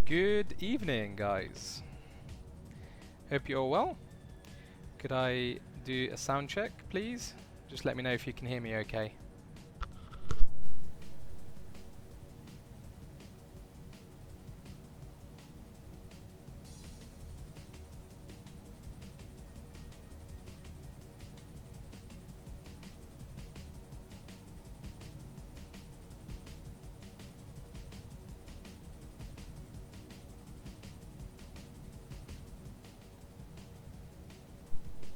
Good evening, guys. Hope you're all well. Could I do a sound check, please? Just let me know if you can hear me okay.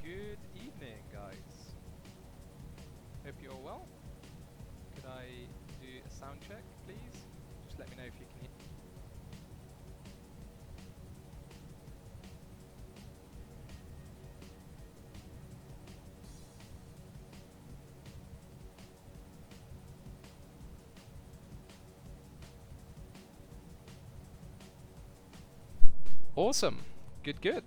Good evening, guys. Hope you're all well. Could I do a sound check, please? Just let me know if you can hear. Awesome. Good.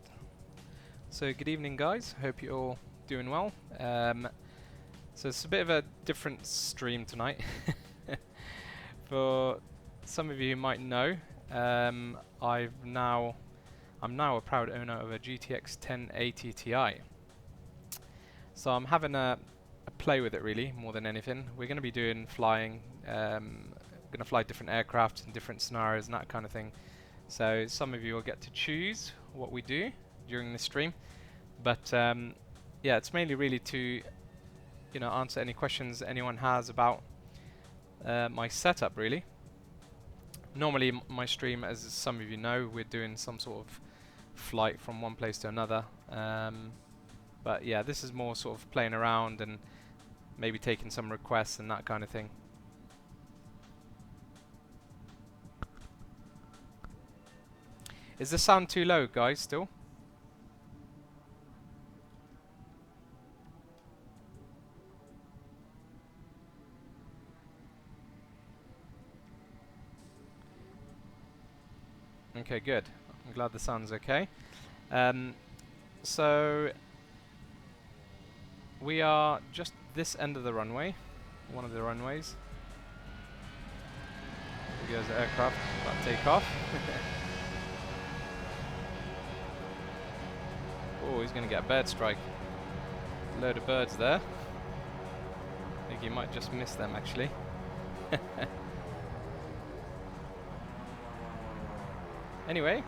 So good evening, guys. Hope you're all doing well. So it's a bit of a different stream tonight. For some of you who might know, I'm now a proud owner of a GTX 1080 Ti. So I'm having a play with it, really, more than anything. We're going to be doing flying, going to fly different aircraft in different scenarios and that kind of thing. So some of you will get to choose what we do during this stream, but yeah, it's mainly really to answer any questions anyone has about my setup, really. Normally my stream, as some of you know, we're doing some sort of flight from one place to another, but yeah, this is more sort of playing around and maybe taking some requests and that kind of thing. Is the sound too low, guys, still? Okay, good. I'm glad the sound's okay. So we are just this end of the runway, one of the runways. Here goes the aircraft, about to take off. Oh, he's going to get a bird strike. Load of birds there. I think he might just miss them, actually. Anyway,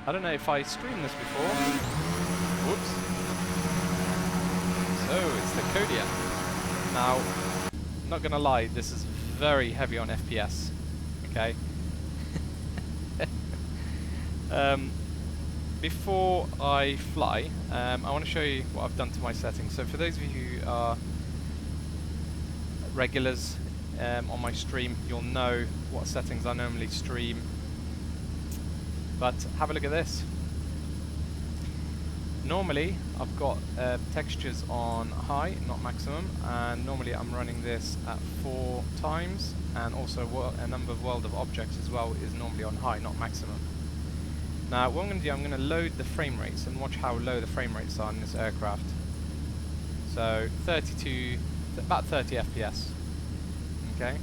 I don't know if I streamed this before. Whoops. So, it's the Kodiak. Now, not gonna lie, this is very heavy on FPS. Okay. Before I fly, I want to show you what I've done to my settings. So for those of you who are regulars on my stream, you'll know what settings I normally stream. But have a look at this. Normally I've got textures on high, not maximum, and normally I'm running this at 4 times, and also a number of world of objects as well is normally on high, not maximum. Now what I'm going to do, I'm going to load the frame rates and watch how low the frame rates are in this aircraft. So about 30 FPS. Okay.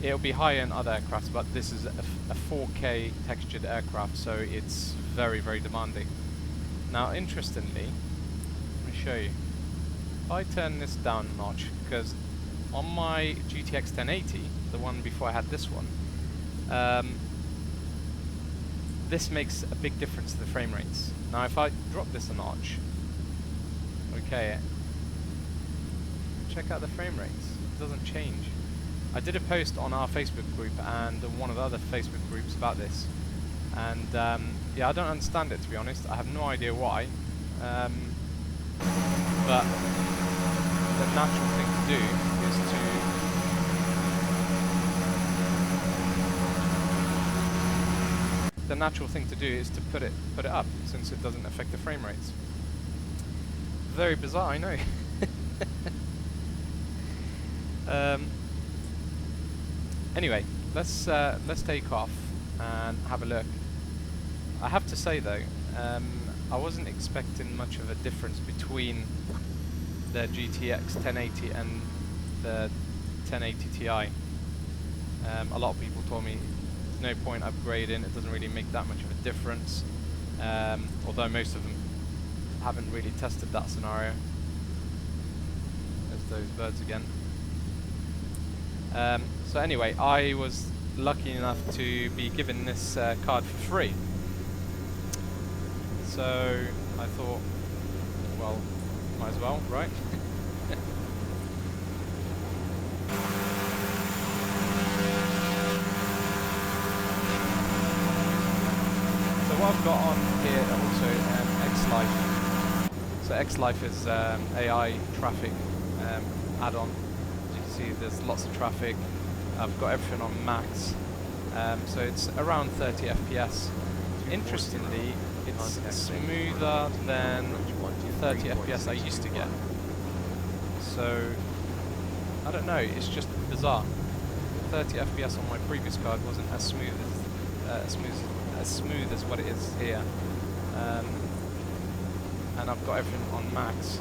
It'll be higher in other aircrafts, but this is a 4K textured aircraft, so it's very, very demanding. Now, interestingly, let me show you. If I turn this down a notch, because on my GTX 1080, the one before I had this one, this makes a big difference to the frame rates. Now, if I drop this a notch, okay, check out the frame rates. It doesn't change. I did a post on our Facebook group and one of the other Facebook groups about this, and yeah, I don't understand it, to be honest. I have no idea why, but the natural thing to do is to put it up, since it doesn't affect the frame rates. Very bizarre, I know. Anyway, let's take off and have a look. I have to say though, I wasn't expecting much of a difference between the GTX 1080 and the 1080 Ti. A lot of people told me there's no point upgrading, it doesn't really make that much of a difference, although most of them haven't really tested that scenario. There's those birds again. So anyway, I was lucky enough to be given this card for free. So I thought, well, might as well, right? So what I've got on here also X-Life. So X-Life is AI traffic add-on. As you can see, there's lots of traffic. I've got everything on max, so it's around 30 FPS. Interestingly, it's smoother than 30 FPS I used to get. So I don't know, it's just bizarre. 30 FPS on my previous card wasn't as smooth as what it is here, and I've got everything on max.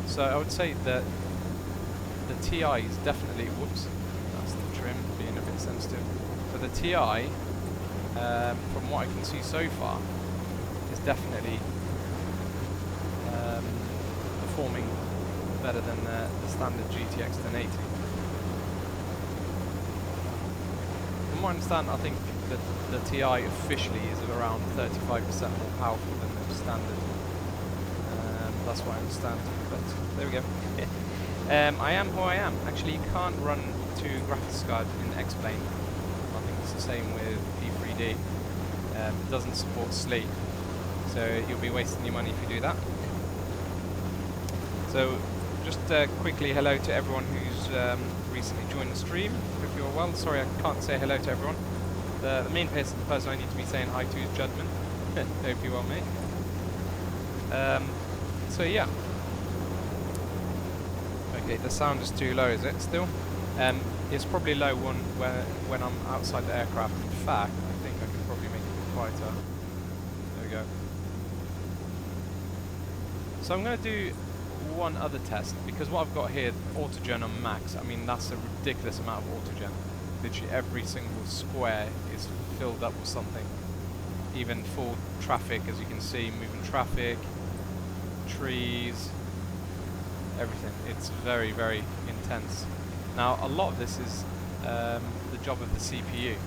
So I would say that the Ti is definitely, whoops, that's the trim being a bit sensitive. So the Ti, from what I can see so far, is definitely performing better than the standard GTX 1080. From what I understand, I think that the Ti officially is around 35% more powerful than the standard. That's what I understand, but there we go. I am who I am. Actually, you can't run 2 graphics cards in X-Plane. I think it's the same with P3D. It doesn't support sleep, so you'll be wasting your money if you do that. So, just quickly hello to everyone who's recently joined the stream. Hope you're well. Sorry, I can't say hello to everyone. The main person I need to be saying hi to is Judgment. Hope you're well, mate. So yeah. Okay, the sound is too low, is it still? It's probably low when I'm outside the aircraft. In fact, I think I can probably make it quieter. There we go. So I'm going to do one other test, because what I've got here, autogen on max, I mean that's a ridiculous amount of autogen. Literally every single square is filled up with something. Even full traffic, as you can see, moving traffic, trees, everything. It's very, very intense. Now a lot of this is the job of the CPU,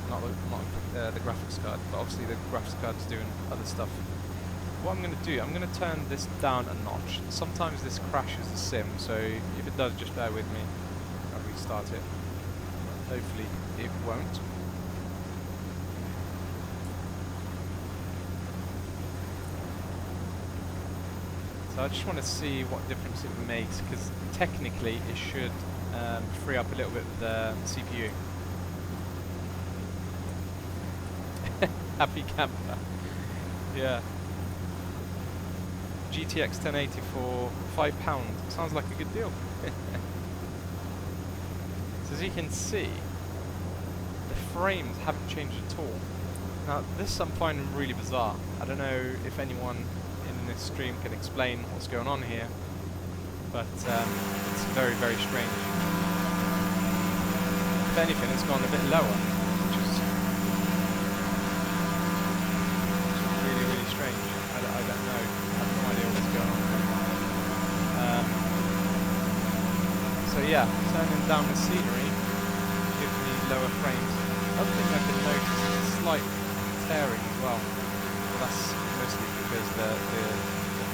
not the graphics card, but obviously the graphics card is doing other stuff. What I'm going to do, I'm going to turn this down a notch. Sometimes this crashes the sim, so if it does, just bear with me. I'll restart it. Hopefully it won't. So I just want to see what difference it makes, because technically it should free up a little bit of the CPU. Happy camper. Yeah. GTX 1080 for £5. Sounds like a good deal. So as you can see, the frames haven't changed at all. Now this I'm finding really bizarre. I don't know if anyone in this stream can explain what's going on here, but it's very, very strange. If anything, it's gone a bit lower, which is really, really strange. I don't know. I have no idea what's going on. So yeah, turning down the scenery gives me lower frames. Other thing I can notice is slight tearing as well. That's mostly because the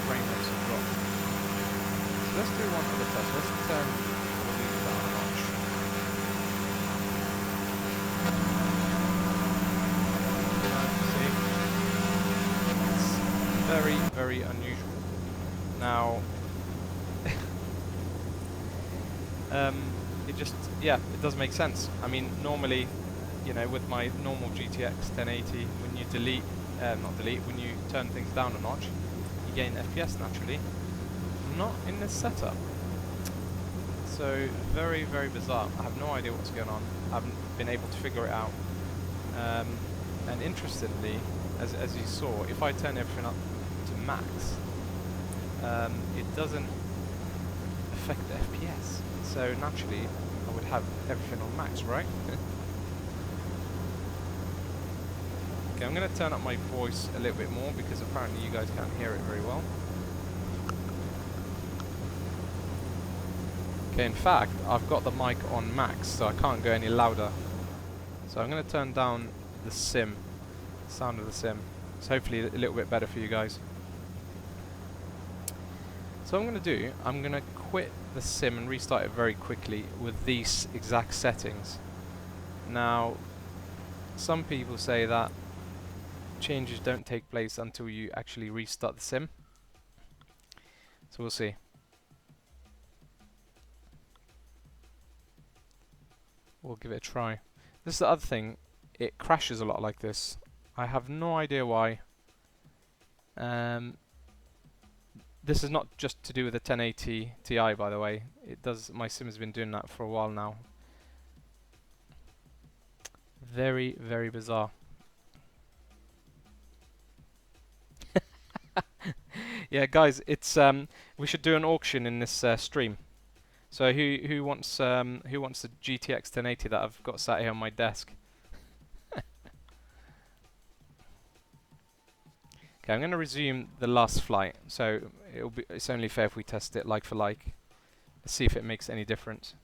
frame rates have dropped. So let's do one other test. Let's turn all these down a notch. See? It's very, very unusual. Now, it just, yeah, it does make sense. I mean, normally, you know, with my normal GTX 1080, when you when you turn things down a notch, you gain FPS naturally. Not in this setup. So very, very bizarre. I have no idea what's going on. I haven't been able to figure it out. And interestingly, as you saw, if I turn everything up to max, it doesn't affect the FPS. So naturally, I would should have everything on max, right? Okay, I'm going to turn up my voice a little bit more because apparently you guys can't hear it very well. Okay, in fact, I've got the mic on max, so I can't go any louder. So I'm going to turn down the sim, sound of the sim. It's hopefully a little bit better for you guys. So what I'm going to do, I'm going to quit the sim and restart it very quickly with these exact settings. Now, some people say that changes don't take place until you actually restart the sim. So we'll see. We'll give it a try. This is the other thing, it crashes a lot like this. I have no idea why. This is not just to do with the 1080 Ti, by the way. It does. My sim has been doing that for a while now. Very, very bizarre. Yeah, guys, it's we should do an auction in this stream. So who wants the GTX 1080 that I've got sat here on my desk? Okay, I'm going to resume the last flight. So it's only fair if we test it like for like. Let's see if it makes any difference.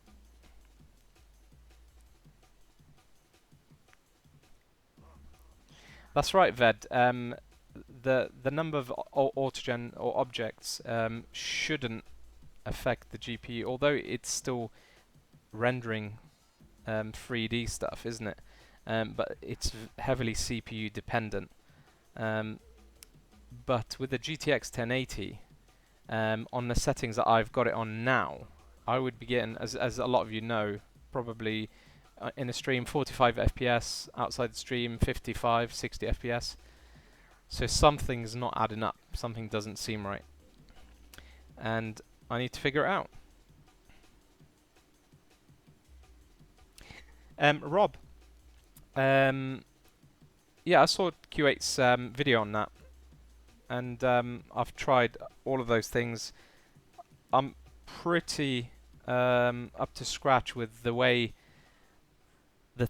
That's right, Ved. The number of autogen or objects shouldn't affect the GPU, although it's still rendering 3D stuff, isn't it? But it's heavily CPU dependent. But with the GTX 1080, on the settings that I've got it on now, I would be getting, as a lot of you know, probably in a stream 45 FPS, outside the stream 55, 60 FPS. So something's not adding up. Something doesn't seem right. And I need to figure it out. Rob, yeah, I saw Q8's video on that, and I've tried all of those things. I'm pretty up to scratch with the way the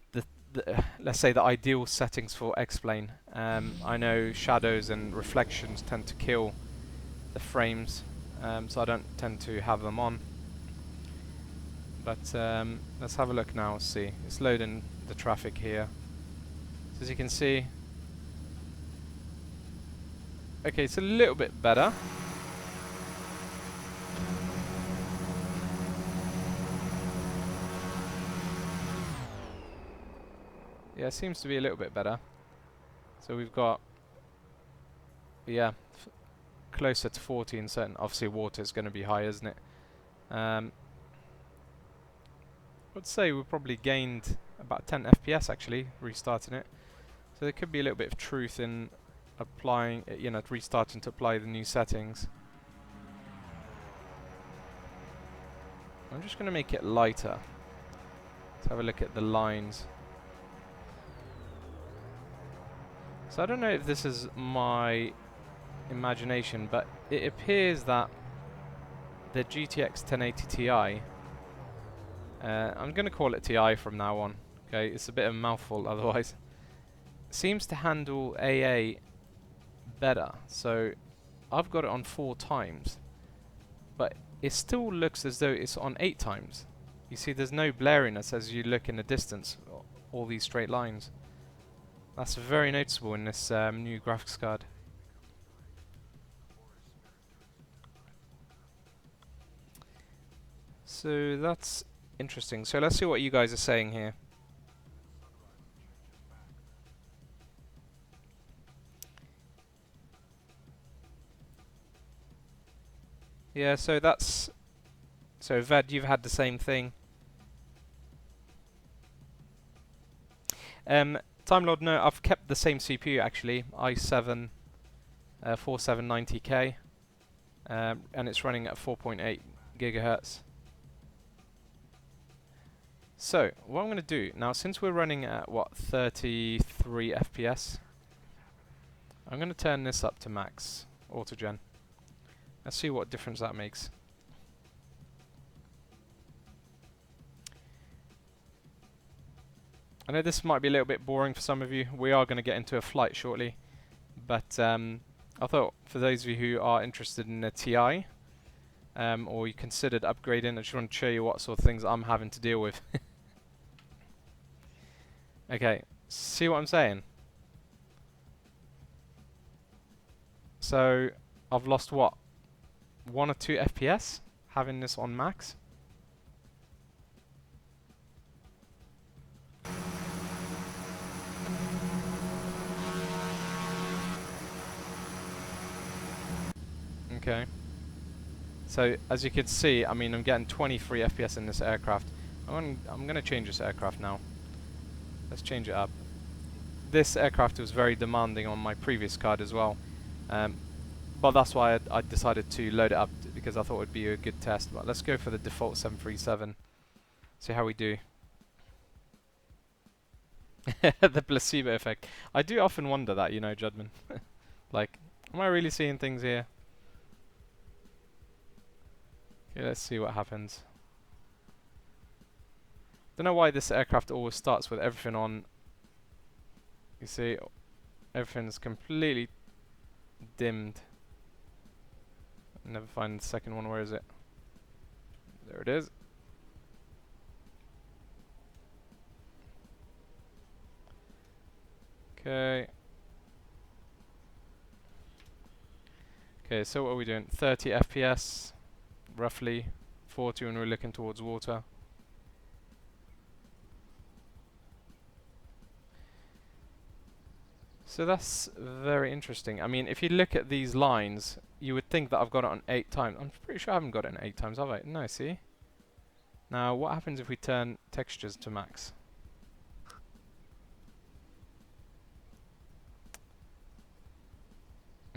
let's say the ideal settings for X-Plane. I know shadows and reflections tend to kill the frames, so I don't tend to have them on. But let's have a look now. See, it's loading the traffic here. So as you can see, okay, it's a little bit better. Yeah, it seems to be a little bit better. So we've got, yeah, closer to 40 in certain. Obviously, water is going to be high, isn't it? I'd say we probably gained about 10 FPS actually restarting it. So there could be a little bit of truth in applying, restarting to apply the new settings. I'm just going to make it lighter. Let's have a look at the lines. So I don't know if this is my imagination, but it appears that the GTX 1080 Ti, I'm going to call it Ti from now on, okay, it's a bit of a mouthful otherwise, seems to handle AA better. So I've got it on 4 times, but it still looks as though it's on 8 times. You see there's no blariness as you look in the distance, all these straight lines. That's very noticeable in this new graphics card. So that's interesting. So let's see what you guys are saying here. Yeah, so that's... So Ved, you've had the same thing. Time Lord, no, I've kept the same CPU actually, i7 4790K, and it's running at 4.8 gigahertz. So what I'm going to do now, since we're running at what, 33 FPS, I'm going to turn this up to max autogen. Let's see what difference that makes. I know this might be a little bit boring for some of you. We are going to get into a flight shortly, but I thought for those of you who are interested in a TI, or you considered upgrading, I just want to show you what sort of things I'm having to deal with. Okay, see what I'm saying? So I've lost what? 1 or 2 FPS having this on max. Okay. So as you can see, I mean, I'm getting 23 FPS in this aircraft. I'm going to change this aircraft now. Let's change it up. This aircraft was very demanding on my previous card as well. But that's why I decided to load it up, because I thought it would be a good test. But let's go for the default 737. See how we do. The placebo effect. I do often wonder that, you know, Judman. Like, am I really seeing things here? Okay, let's see what happens. Don't know why this aircraft always starts with everything on. You see, everything's completely dimmed. Never find the second one. Where is it? There it is. Okay. Okay, so what are we doing? 30 FPS, roughly. 40 when we're looking towards water. So that's very interesting. I mean, if you look at these lines, you would think that I've got it on 8 times. I'm pretty sure I haven't got it on 8 times, have I? No, see? Now, what happens if we turn textures to max?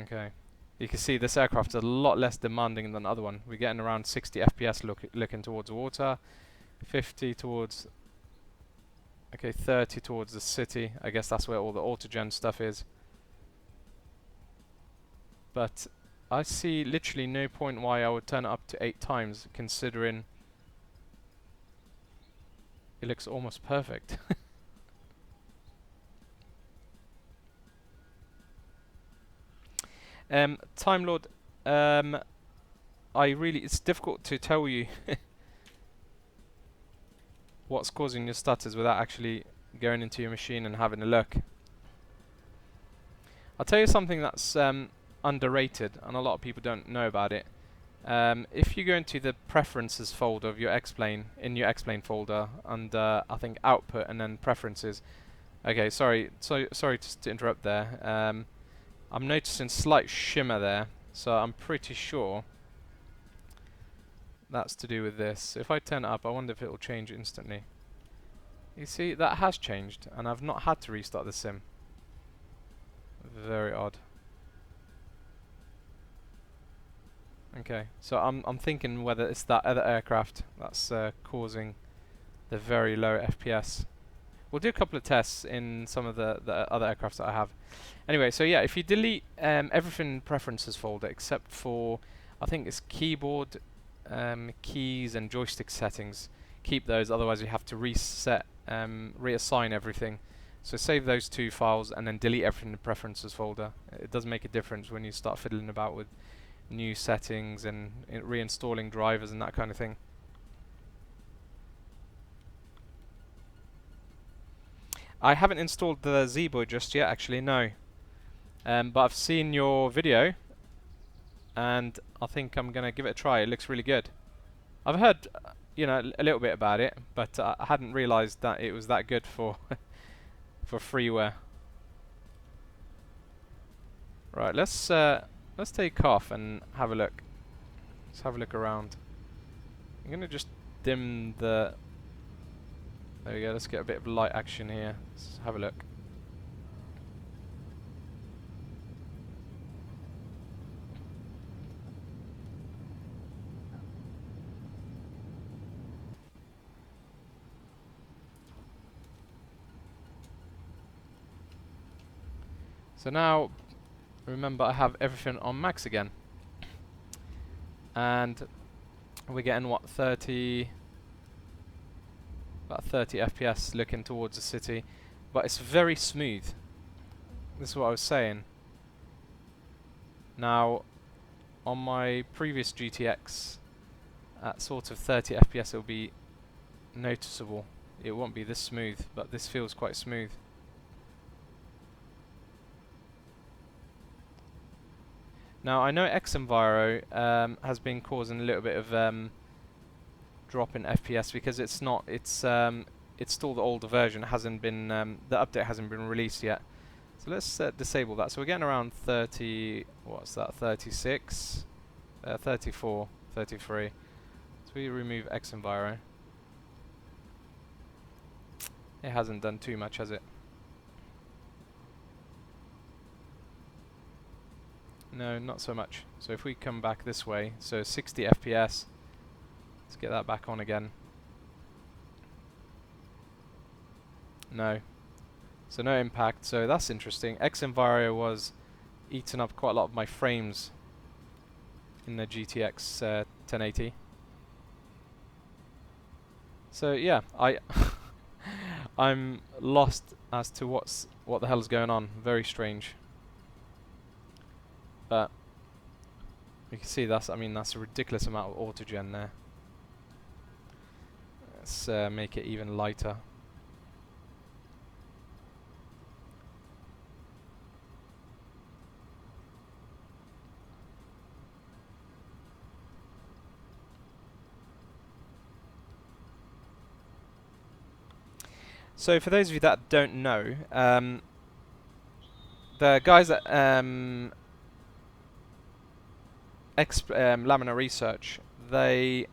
Okay. You can see this aircraft is a lot less demanding than the other one. We're getting around 60 FPS looking towards water, 50 towards... Okay, 30 towards the city. I guess that's where all the autogen stuff is. But I see literally no point why I would turn it up to 8 times, considering it looks almost perfect. Time Lord, it's difficult to tell you what's causing your stutters without actually going into your machine and having a look. I'll tell you something that's underrated, and a lot of people don't know about it. If you go into the preferences folder of your X-Plane, in your X-Plane folder, under I think output and then preferences. Okay, sorry to interrupt there. I'm noticing slight shimmer there, so I'm pretty sure that's to do with this. If I turn it up, I wonder if it will change instantly. You see, that has changed, and I've not had to restart the sim. Very odd. Okay, so I'm thinking whether it's that other aircraft that's causing the very low FPS. We'll do a couple of tests in some of the other aircraft that I have. Anyway, so yeah, if you delete everything in preferences folder except for, I think it's keyboard, keys and joystick settings, keep those, otherwise you have to reset, reassign everything. So save those 2 files and then delete everything in the preferences folder. It does make a difference when you start fiddling about with new settings and reinstalling drivers and that kind of thing. I haven't installed the Z-Boy just yet, actually, no. But I've seen your video, and I think I'm going to give it a try. It looks really good. I've heard, you know, a little bit about it, but I hadn't realised that it was that good for for freeware. Right, let's take off and have a look. Let's have a look around. I'm going to just dim the... There we go, let's get a bit of light action here. Let's have a look. So now, remember I have everything on max again. And we're getting what, 30... about 30 FPS looking towards the city, but it's very smooth. This is what I was saying. Now, on my previous GTX, at sort of 30 FPS it'll be noticeable. It won't be this smooth, but this feels quite smooth. Now I know XEnviro has been causing a little bit of drop in FPS because it's still the older version. It hasn't been the update hasn't been released yet. So let's disable that. So we're getting around 30. What's that? 36, 34, 33. So we remove XEnviro. It hasn't done too much, has it? No, not so much. So if we come back this way, so 60 FPS, let's get that back on again. No. So no impact, so that's interesting. XEnviro was eating up quite a lot of my frames in the GTX 1080. So yeah, I'm lost as to what the hell is going on. Very strange. But you can see that's a ridiculous amount of autogen there. Let's make it even lighter. So for those of you that don't know, the guys at Laminar Research, they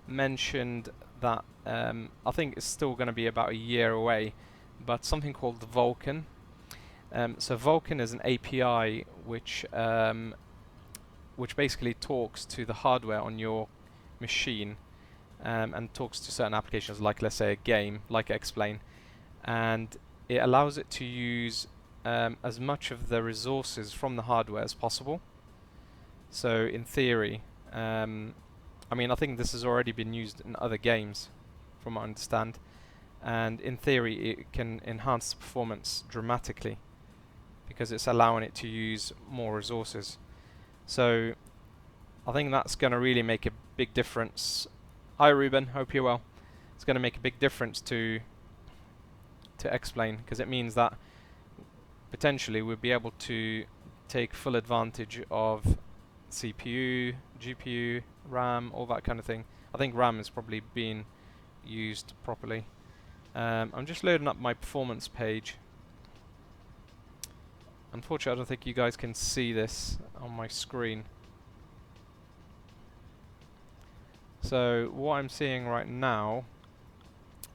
mentioned that I think it's still going to be about a year away, but something called the Vulkan. So Vulkan is an API which basically talks to the hardware on your machine and talks to certain applications, like let's say a game, like Explain, and it allows it to use as much of the resources from the hardware as possible. So in theory, I think this has already been used in other games, from what I understand, and in theory it can enhance the performance dramatically because it's allowing it to use more resources. So I think that's going to really make a big difference. Hi Ruben, hope you're well. It's going to make a big difference to Explain, because it means that potentially we'll be able to take full advantage of CPU, GPU, RAM, all that kind of thing. I think RAM is probably being used properly. I'm just loading up my performance page. Unfortunately, I don't think you guys can see this on my screen. So what I'm seeing right now,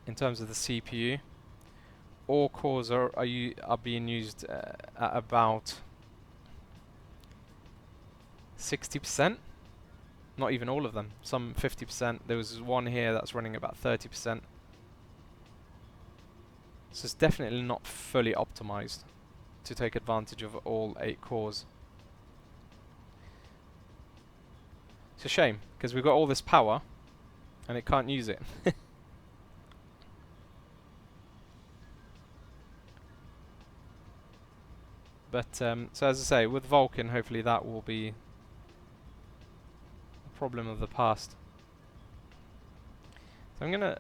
in terms of the CPU, all cores are being used at about 60%. Not even all of them. Some 50%. There was one here that's running about 30%. So it's definitely not fully optimized to take advantage of all 8 cores. It's a shame, because we've got all this power and it can't use it. But so as I say, with Vulkan, hopefully that will be a problem of the past. So I'm gonna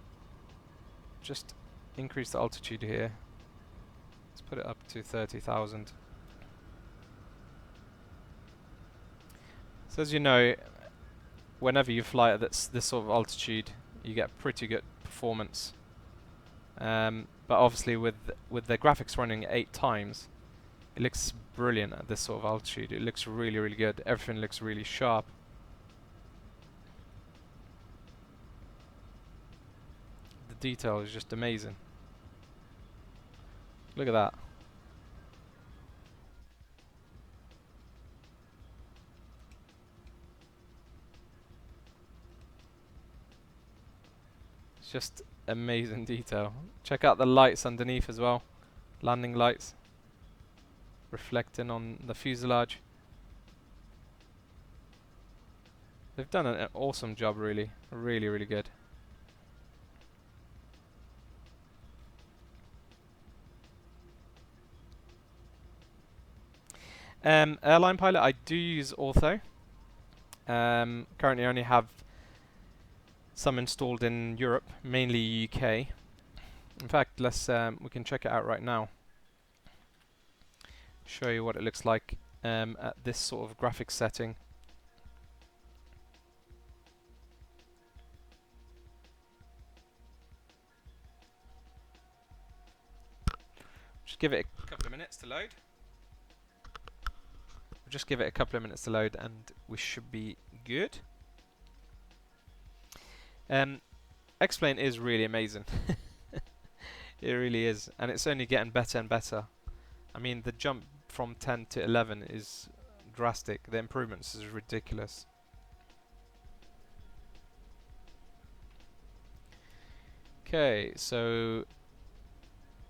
just increase the altitude here. Let's put it up to 30,000. So as you know, whenever you fly at this sort of altitude, you get pretty good performance. But obviously with the graphics running 8 times, it looks brilliant at this sort of altitude. It looks really, really good. Everything looks really sharp. The detail is just amazing. Look at that. It's just amazing detail. Check out the lights underneath as well. Landing lights reflecting on the fuselage. They've done an awesome job, really. Really, really good. Airline pilot, I do use Ortho. Currently only have some installed in Europe, mainly UK. In fact, let's we can check it out right now. Show you what it looks like at this sort of graphics setting. Just give it a couple of minutes to load. Just give it a couple of minutes to load and we should be good. X-Plane is really amazing. It really is, and it's only getting better and better. I mean, the jump from 10 to 11 is drastic. The improvements is ridiculous. Okay, so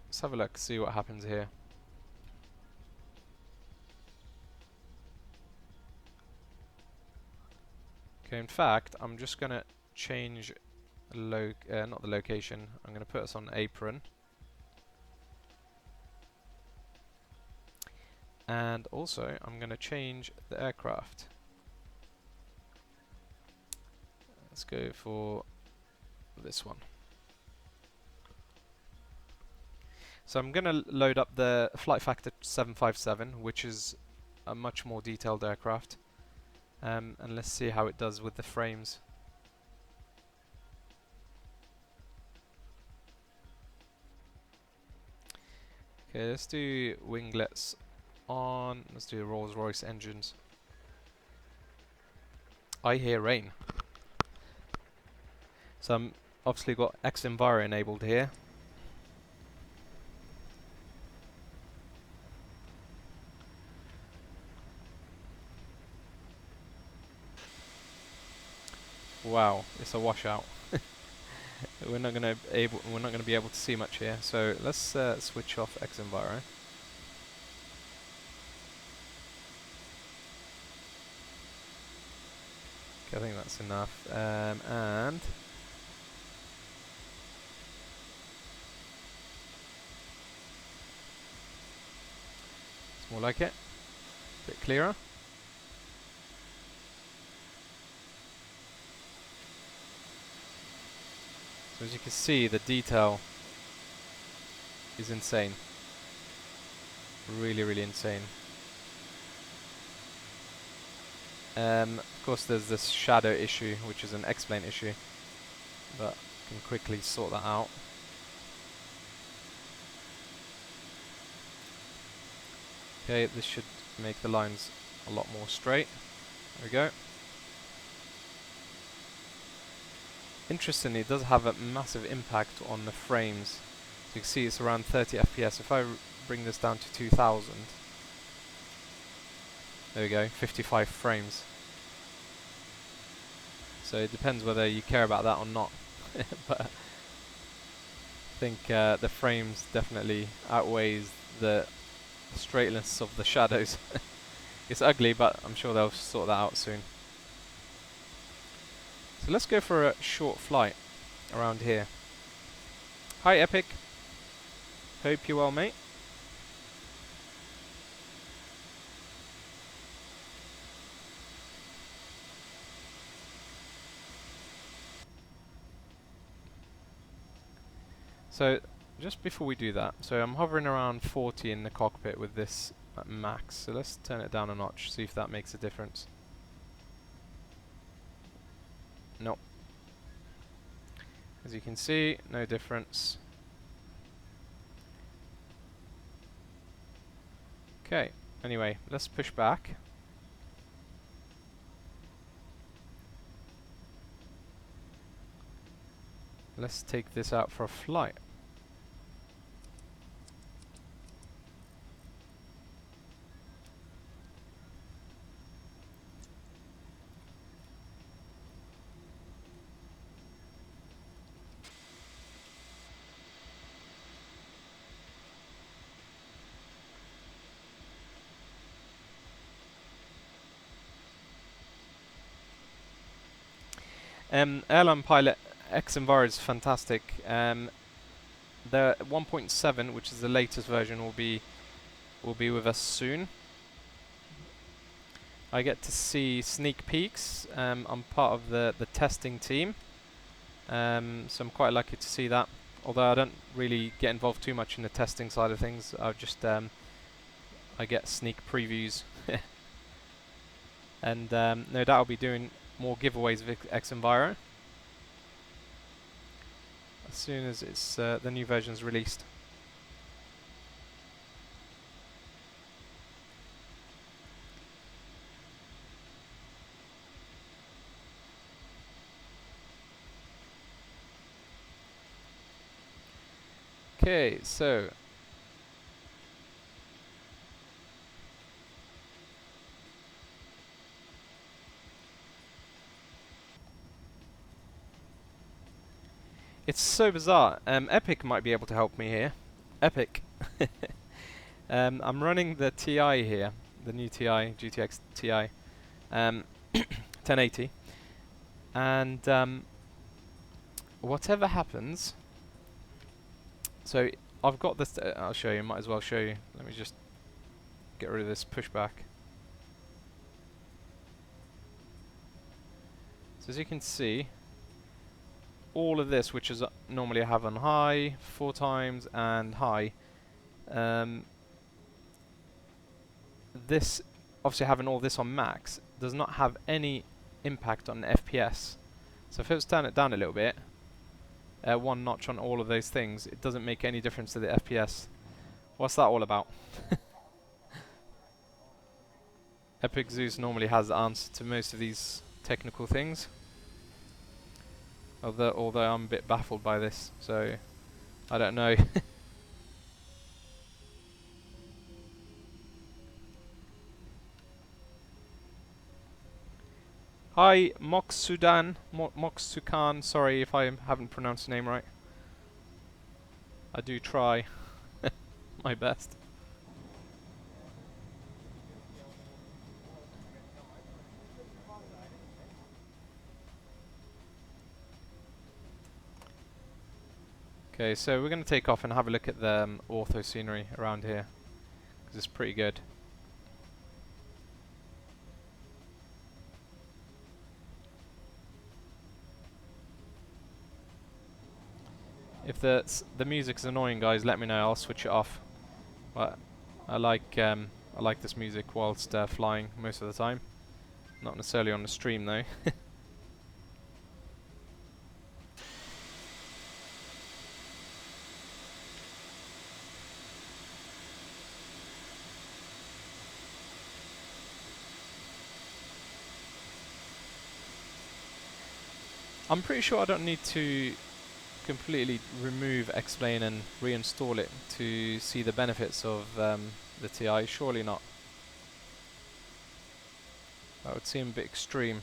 let's have a look, see what happens here. Okay, in fact, I'm just gonna change not the location. I'm gonna put us on apron. And also, I'm going to change the aircraft. Let's go for this one. So I'm going to load up the Flight Factor 757, which is a much more detailed aircraft. And let's see how it does with the frames. Okay, let's do winglets on. Let's do Rolls-Royce engines. I hear rain. So I'm obviously got X-Enviro enabled here. Wow, it's a washout. We're not gonna be able to see much here. So let's switch off X-Enviro. I think that's enough. And it's more like it. A bit clearer. So as you can see, the detail is insane. Really, really insane. Of course, there's this shadow issue, which is an X-Plane issue, but I can quickly sort that out. Okay, this should make the lines a lot more straight. There we go. Interestingly, it does have a massive impact on the frames. So you can see it's around 30 FPS. If I bring this down to 2000, there we go, 55 frames. So it depends whether you care about that or not. But I think the frames definitely outweighs the straightness of the shadows. It's ugly, but I'm sure they'll sort that out soon. So let's go for a short flight around here. Hi Epic. Hope you're well, mate. So just before we do that, so I'm hovering around 40 in the cockpit with this at max. So let's turn it down a notch, see if that makes a difference. No. As you can see, no difference. Okay, anyway, let's push back. Let's take this out for a flight. Airline Pilot X-Enviro is fantastic. The 1.7, which is the latest version, will be with us soon. I get to see sneak peeks. I'm part of the testing team, so I'm quite lucky to see that. Although I don't really get involved too much in the testing side of things, I just I get sneak previews, and no doubt I'll be doing more giveaways of X-Enviro as soon as it's the new version's released. Okay, so it's so bizarre. Epic might be able to help me here. Epic. I'm running the Ti here, the new Ti, GTX Ti, 1080, and whatever happens. So I've got this. I'll show you. Might as well show you. Let me just get rid of this pushback. So as you can see, all of this, which is normally I have on high 4 times and high, this obviously having all this on max does not have any impact on FPS. So if it was turn it down a little bit, 1 notch on all of those things, it doesn't make any difference to the FPS. What's that all about? Epic Zeus normally has the answer to most of these technical things. Although I'm a bit baffled by this, so I don't know. Hi, Moksudan, Moksukan, sorry if I haven't pronounced the name right. I do try my best. Okay, so we're going to take off and have a look at the ortho scenery around here, because it's pretty good. If the music's annoying, guys, let me know. I'll switch it off. But I like this music whilst flying most of the time. Not necessarily on the stream though. I'm pretty sure I don't need to completely remove X-Plane and reinstall it to see the benefits of the Ti. Surely not. That would seem a bit extreme.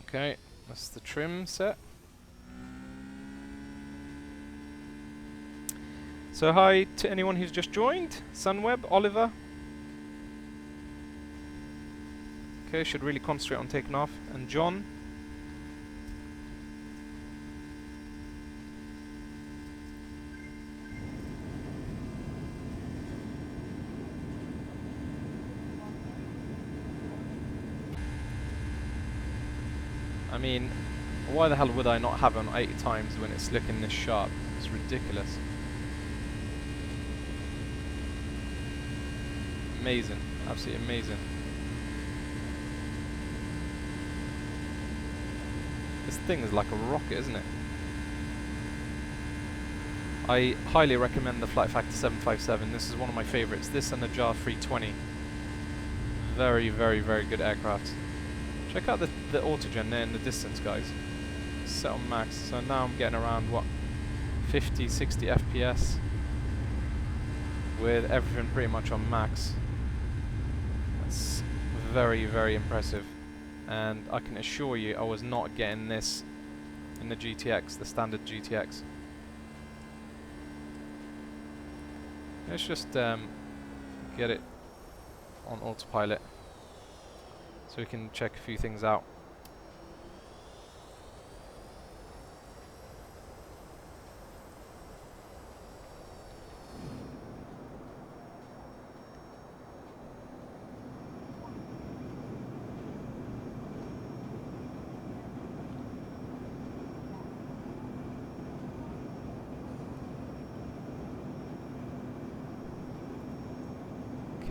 Okay, that's the trim set. So hi to anyone who's just joined. Sunweb, Oliver. Okay, should really concentrate on taking off. And John. I mean, why the hell would I not have it on 80 times when it's looking this sharp? It's ridiculous. Amazing, absolutely amazing. This thing is like a rocket, isn't it? I highly recommend the Flight Factor 757. This is one of my favorites. This and the JAR 320. Very, very, very good aircraft. Check out the autogen there in the distance, guys. Set on max. So now I'm getting around, what, 50, 60 FPS with everything pretty much on max. That's very, very impressive. And I can assure you I was not getting this in the GTX, the standard GTX. Let's just get it on autopilot so we can check a few things out.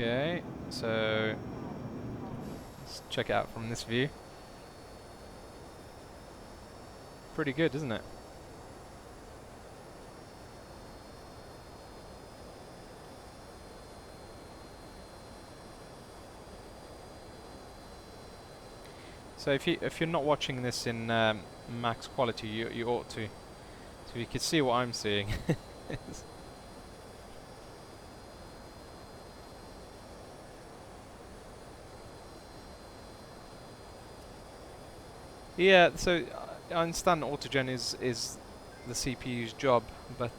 Okay, so let's check it out from this view. Pretty good, isn't it? So if you're not watching this in max quality, you ought to, so you can see what I'm seeing. Yeah, so I understand autogen is the CPU's job, but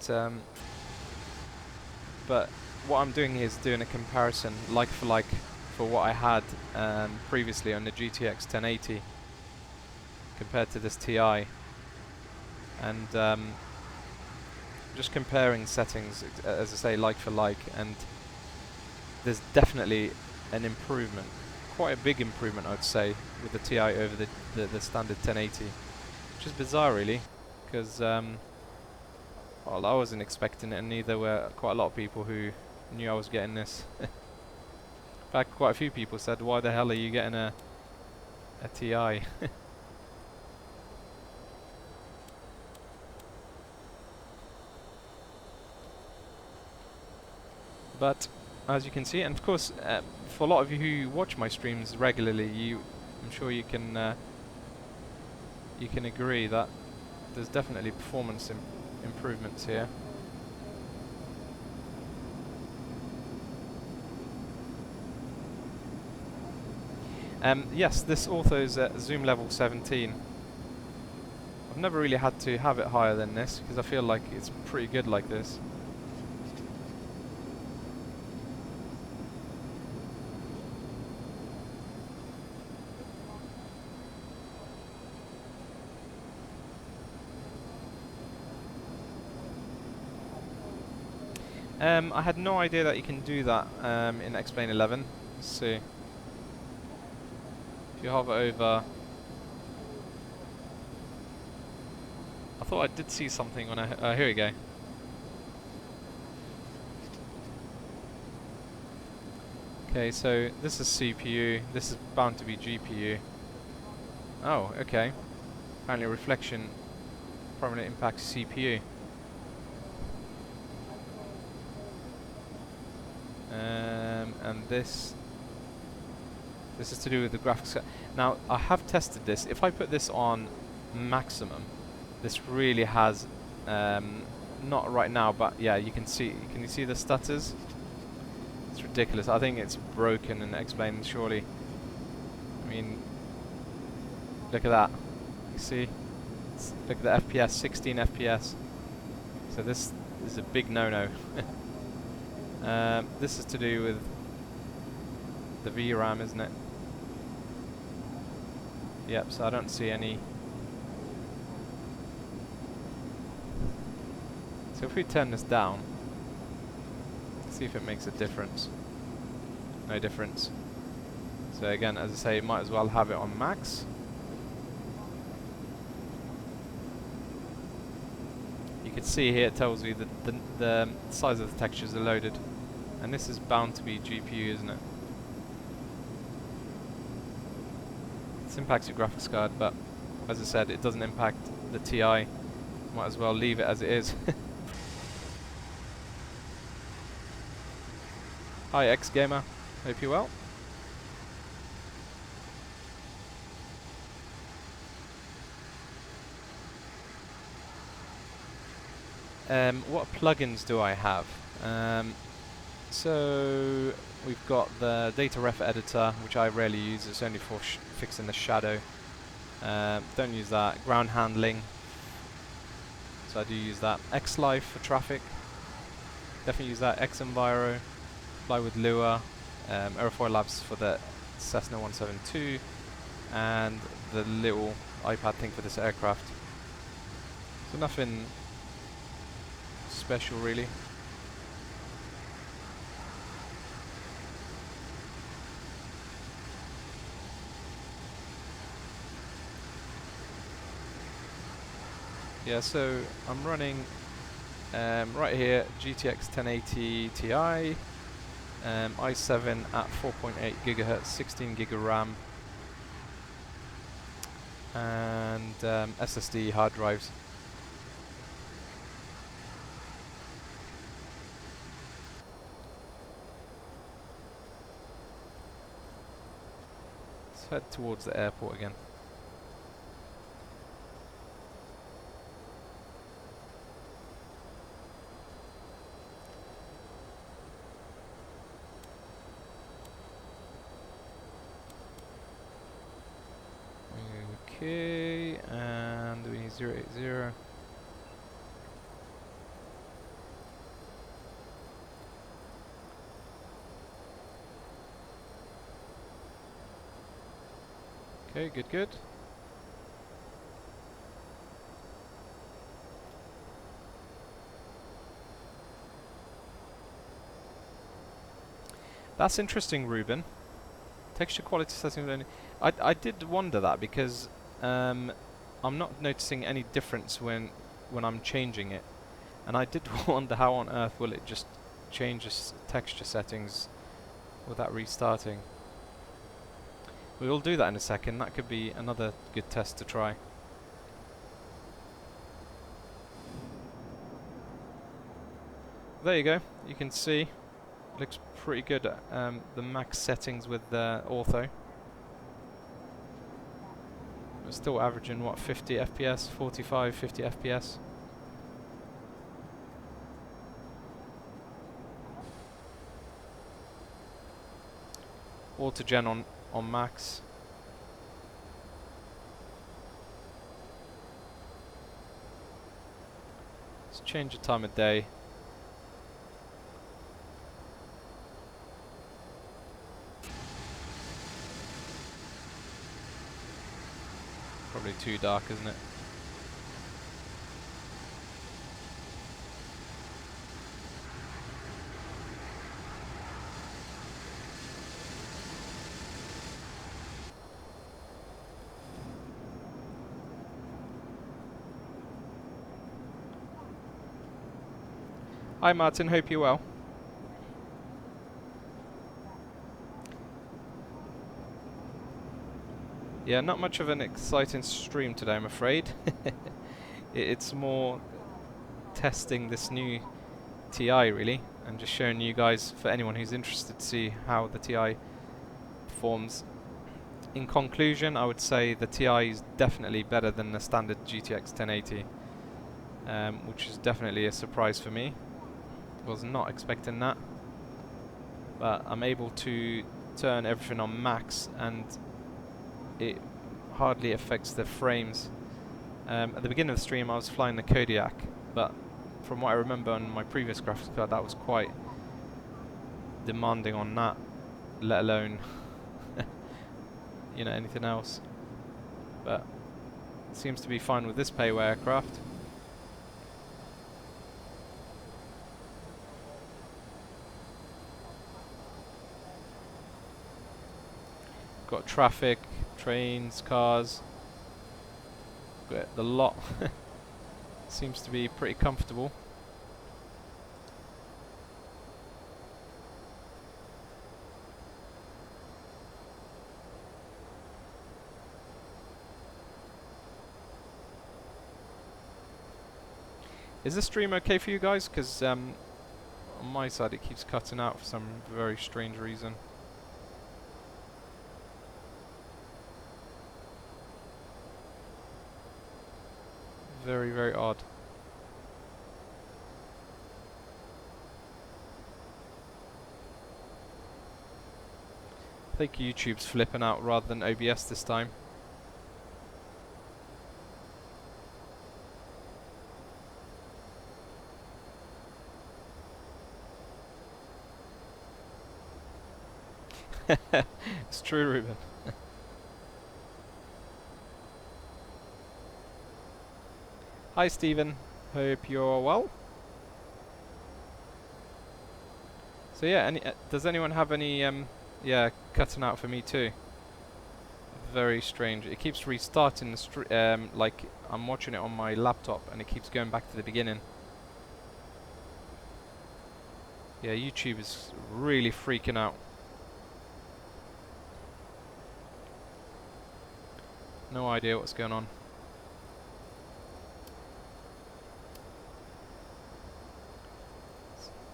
what I'm doing is doing a comparison like for what I had previously on the GTX 1080 compared to this Ti, and just comparing settings, as I say, like for like, and there's definitely an improvement, quite a big improvement, I'd say, with the Ti over the standard 1080, which is bizarre, really, because well, I wasn't expecting it, and neither were quite a lot of people who knew I was getting this. In fact, quite a few people said, "Why the hell are you getting a Ti?" But as you can see, and of course, for a lot of you who watch my streams regularly, I'm sure you can agree that there's definitely performance improvements here. Yes, this ortho's at zoom level 17. I've never really had to have it higher than this because I feel like it's pretty good like this. I had no idea that you can do that in Explain 11. Let's see. If you hover over, I thought I did see something when here we go. Okay, so this is CPU, this is bound to be GPU. Oh, okay. Apparently reflection primarily impacts CPU. And this is to do with the graphics. Now, I have tested this. If I put this on maximum, this really has, not right now, but yeah, you can see. Can you see the stutters? It's ridiculous. I think it's broken and explained, surely. I mean, look at that. You see? Look at the FPS, 16 FPS. So this is a big no-no. This is to do with the VRAM, isn't it? Yep, so I don't see any. So if we turn this down, see if it makes a difference. No difference. So again, as I say, might as well have it on max. You can see here it tells you that the size of the textures are loaded, and this is bound to be GPU, isn't it? This impacts your graphics card, but as I said, it doesn't impact the Ti. Might as well leave it as it is. Hi X-Gamer, hope you're well. What plugins do I have? So we've got the data ref editor, which I rarely use. It's only for fixing the shadow. Don't use that. Ground handling, so I do use that. Xlife for traffic, definitely use that. Xenviro, Fly with Lua, Aerofoil Labs for the Cessna 172, and the little iPad thing for this aircraft. So nothing special really. Yeah, so I'm running right here GTX 1080 Ti, i7 at 4.8 gigahertz, 16 gig of RAM, and SSD hard drives. Let's head towards the airport again. Okay, and we need 080. Okay, good, good. That's interesting, Ruben. Texture quality settings only. I did wonder that because I'm not noticing any difference when I'm changing it, and I did wonder how on earth will it just change texture settings without restarting. We will do that in a second. That could be another good test to try. There you go. You can see looks pretty good at the max settings with the ortho. We're still averaging what, 50 FPS, 45, 50 FPS. Autogen on max. Let's change the time of day. Probably too dark, isn't it? Hi Martin, hope you're well. Yeah, not much of an exciting stream today, I'm afraid. It's more testing this new Ti really, and just showing you guys, for anyone who's interested, to see how the Ti performs. In conclusion, I would say the Ti is definitely better than the standard GTX 1080, which is definitely a surprise for me. Was not expecting that, but I'm able to turn everything on max and it hardly affects the frames. At the beginning of the stream I was flying the Kodiak, but from what I remember on my previous graphics card that was quite demanding on that, let alone you know, anything else. But it seems to be fine with this payway aircraft. Got traffic, trains, cars. Got the lot. Seems to be pretty comfortable. Is the stream okay for you guys? Because on my side it keeps cutting out for some very strange reason. Very, very odd. I think YouTube's flipping out rather than OBS this time. It's true, Ruben. Hi Stephen, hope you're well. So yeah, does anyone have any, yeah, cutting out for me too. Very strange. It keeps restarting the like I'm watching it on my laptop and it keeps going back to the beginning. Yeah, YouTube is really freaking out. No idea what's going on.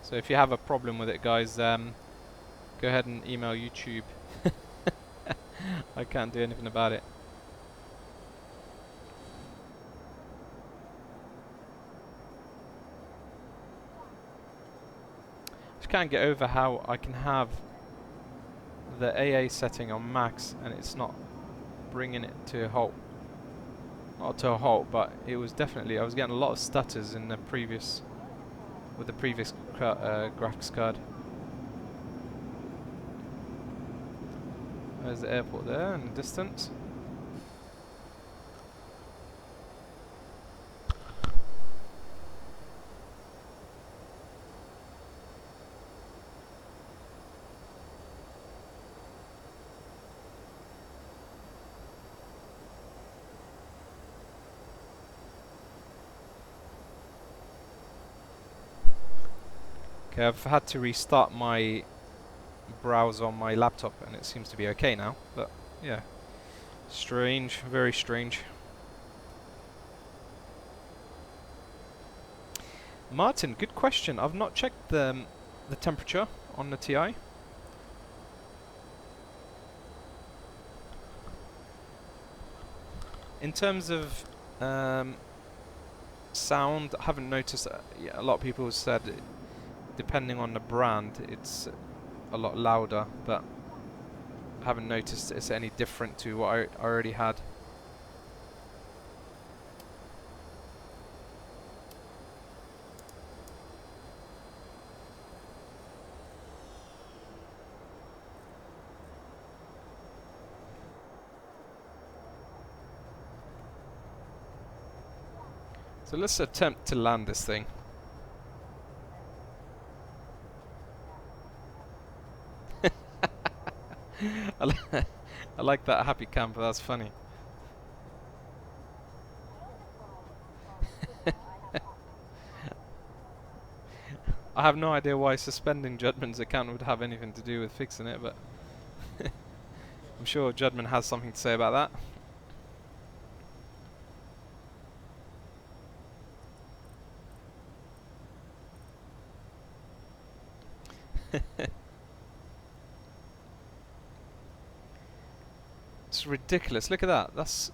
So if you have a problem with it, guys, go ahead and email YouTube. I can't do anything about it. Just can't get over how I can have the AA setting on max and it's not bringing it to a halt. Not to a halt, but it was definitely, I was getting a lot of stutters in the previous, with the previous graphics card. There's the airport there in the distance. Okay, I've had to restart my browser on my laptop and it seems to be okay now, but yeah, strange, very strange. Martin, good question. I've not checked the temperature on the Ti. In terms of sound, I haven't noticed. Yeah, a lot of people have said, depending on the brand, it's a lot louder, but I haven't noticed it's any different to what I already had. So let's attempt to land this thing. I like that happy camper, that's funny. I have no idea why suspending Judman's account would have anything to do with fixing it, but I'm sure Judman has something to say about that. It's ridiculous. Look at that. That's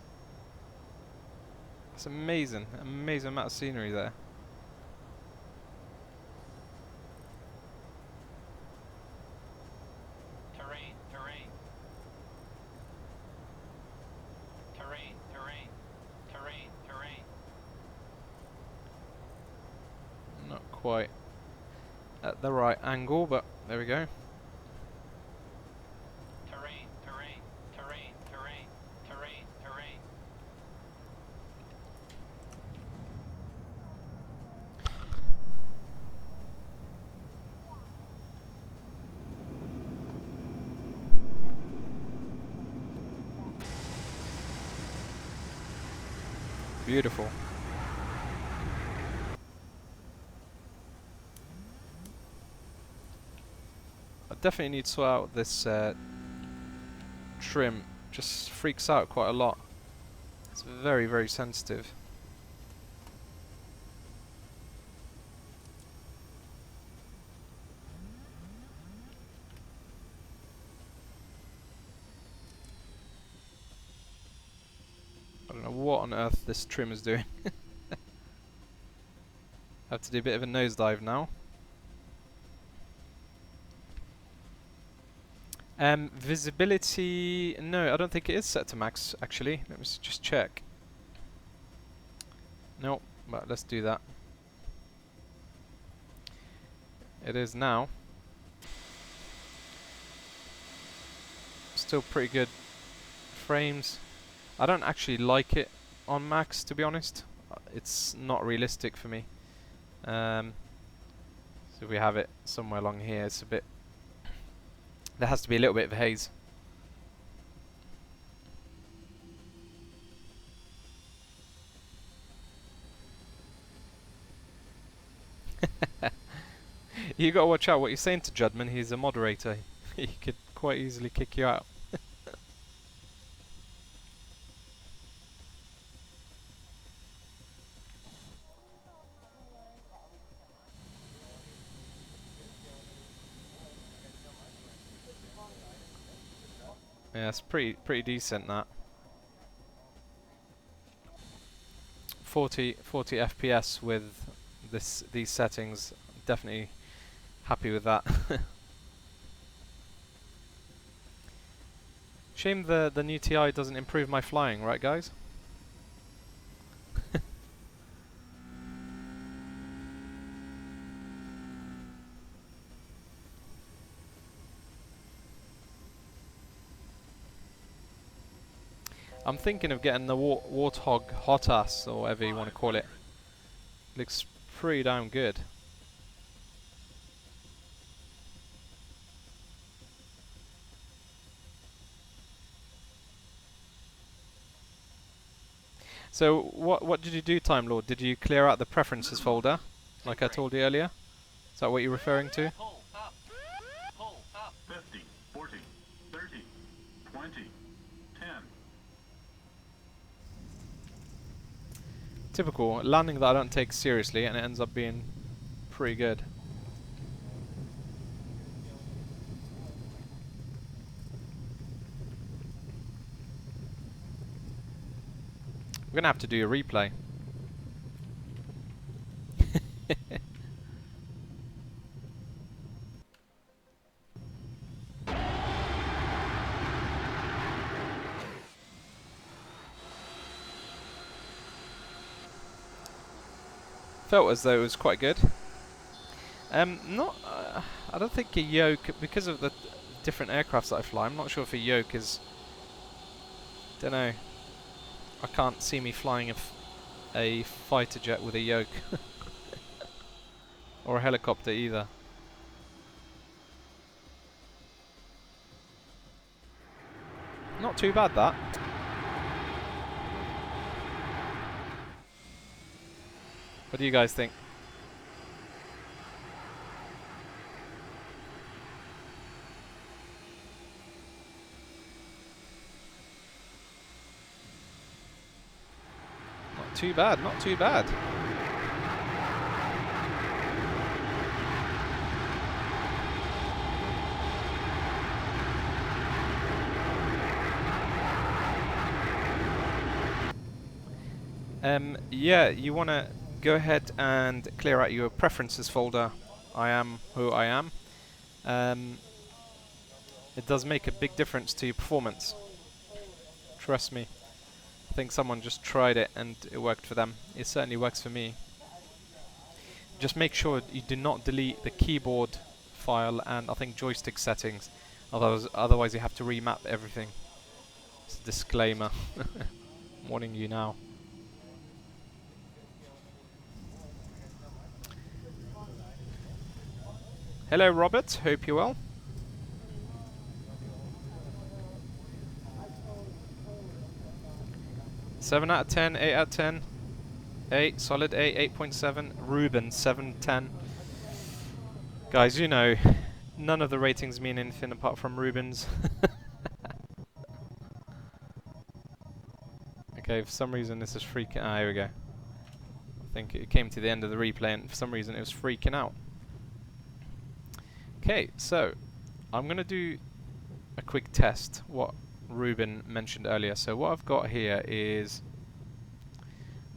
amazing. Amazing amount of scenery there. Terrain, terrain. Terrain, terrain. Terrain, terrain. Not quite at the right angle, but there we go. Terrain, terrain. Terrain, terrain. Terrain, terrain. Beautiful. I definitely need to sort out this trim. Just freaks out quite a lot. It's very, very sensitive. I don't know what on earth this trim is doing. Have to do a bit of a nosedive now. Visibility, no, I don't think it is set to max actually. Let me just check. Nope, but let's do that. It is now. Still pretty good frames. I don't actually like it on max, to be honest. It's not realistic for me. So we have it somewhere along here. It's a bit. There has to be a little bit of haze. You gotta watch out what you're saying to Judman. He's a moderator. He could quite easily kick you out. Yeah, it's pretty decent that. 40 FPS with these settings. Definitely happy with that. Shame the new Ti doesn't improve my flying, right guys? I'm thinking of getting the Warthog Hot Ass, or whatever you want to call it. Looks pretty damn good. So what did you do, Time Lord? Did you clear out the preferences folder, like I told you earlier? Is that what you're referring to? Pull up. Pull up. 50, 40, 30, 20, 10. Typical landing that I don't take seriously, and it ends up being pretty good. We're gonna have to do a replay. Felt as though it was quite good. Not. I don't think a yoke, because of the different aircrafts that I fly. I'm not sure if a yoke is. Don't know. I can't see me flying a fighter jet with a yoke, or a helicopter either. Not too bad that. What do you guys think? Not too bad, not too bad. Yeah, you want to go ahead and clear out your preferences folder. I am who I am. It does make a big difference to your performance. Trust me. I think someone just tried it and it worked for them. It certainly works for me. Just make sure you do not delete the keyboard file and I think joystick settings. Otherwise you have to remap everything. It's a disclaimer. I'm warning you now. Hello Robert, hope you're well. Seven out of 10, 8 out of 10. 8, solid 8, 8.7. Ruben, 7/10. Guys, you know, none of the ratings mean anything apart from Ruben's. Okay, for some reason this is freaking... Ah, here we go. I think it came to the end of the replay and for some reason it was freaking out. Okay, so I'm going to do a quick test, what Ruben mentioned earlier. So what I've got here is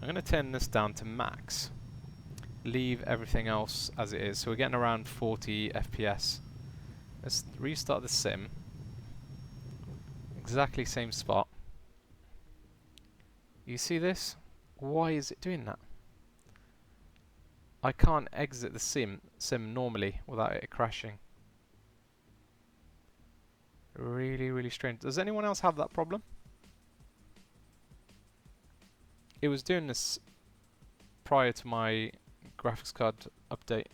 I'm going to turn this down to max. Leave everything else as it is. So we're getting around 40 FPS. Let's restart the sim. Exactly same spot. You see this? Why is it doing that? I can't exit the sim normally without it crashing. Really, really strange. Does anyone else have that problem? It was doing this prior to my graphics card update,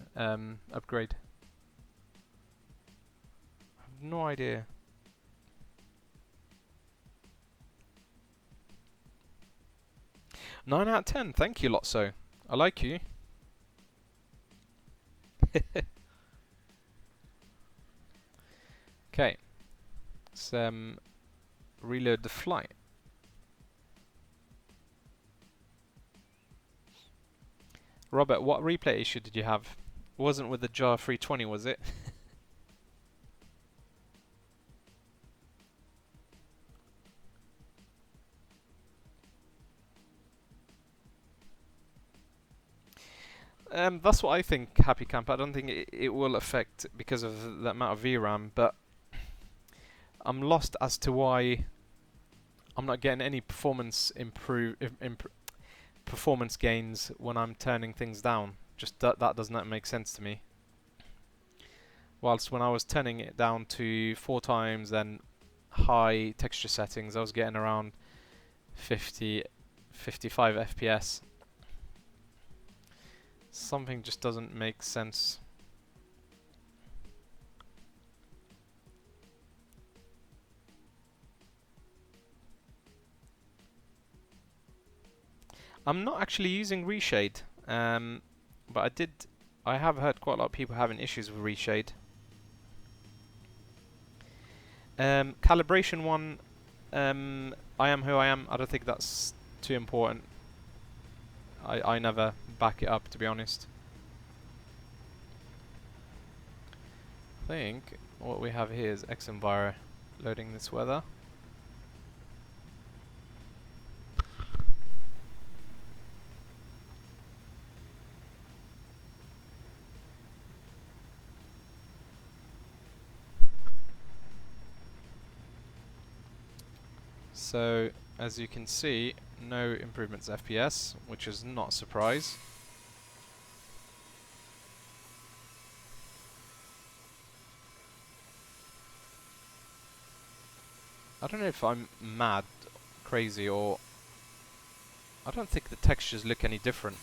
upgrade. I have no idea. Nine out of 10. Thank you, Lotso. I like you. Okay, let's reload the flight. Robert, what replay issue did you have? Wasn't with the Jar 320, was it? That's what I think, Happy Camp. I don't think it will affect because of the amount of VRAM, but I'm lost as to why I'm not getting any performance performance gains when I'm turning things down. Just that does not make sense to me. Whilst when I was turning it down to 4 times then high texture settings, I was getting around 50, 55 FPS. Something just doesn't make sense. I'm not actually using reshade, but I have heard quite a lot of people having issues with reshade. Calibration one, I am who I am. I don't think that's too important. I never back it up, to be honest. I think what we have here is Xenviro loading this weather. So, as you can see, no improvements FPS, which is not a surprise. I don't know if I'm mad, crazy, or I don't think the textures look any different.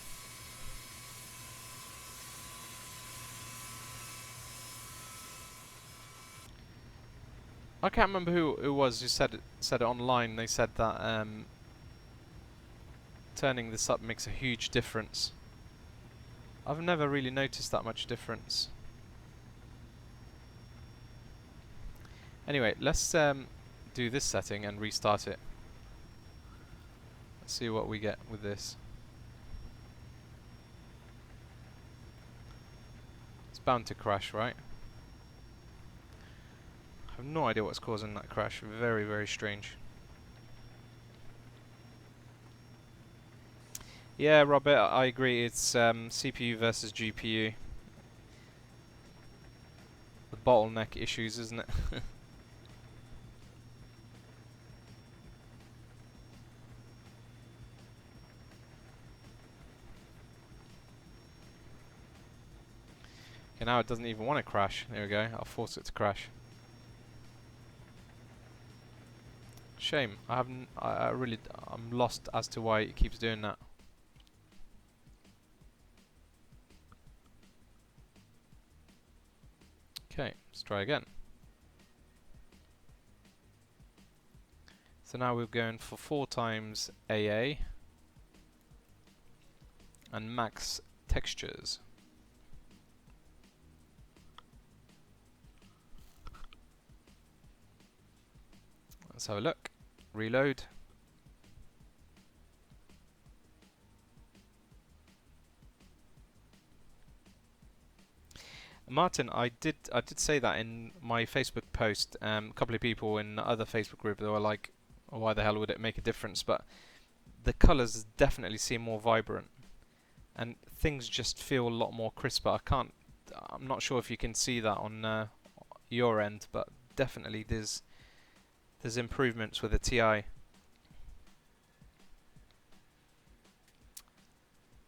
I can't remember who it was who said it online. They said that turning this up makes a huge difference. I've never really noticed that much difference. Anyway, let's do this setting and restart it. Let's see what we get with this. It's bound to crash, right? I have no idea what's causing that crash. Very, very strange. Yeah, Robert, I agree. It's CPU versus GPU. The bottleneck issues, isn't it? Okay, now it doesn't even want to crash. There we go. I'll force it to crash. Shame. I'm lost as to why it keeps doing that. Okay, let's try again. So now we're going for 4 times AA and max textures. Let's have a look. Reload. Martin, I did say that in my Facebook post. A couple of people in other Facebook group they were like, oh, "Why the hell would it make a difference?" But the colours definitely seem more vibrant, and things just feel a lot more crisper. I'm not sure if you can see that on your end, but definitely there's improvements with the Ti.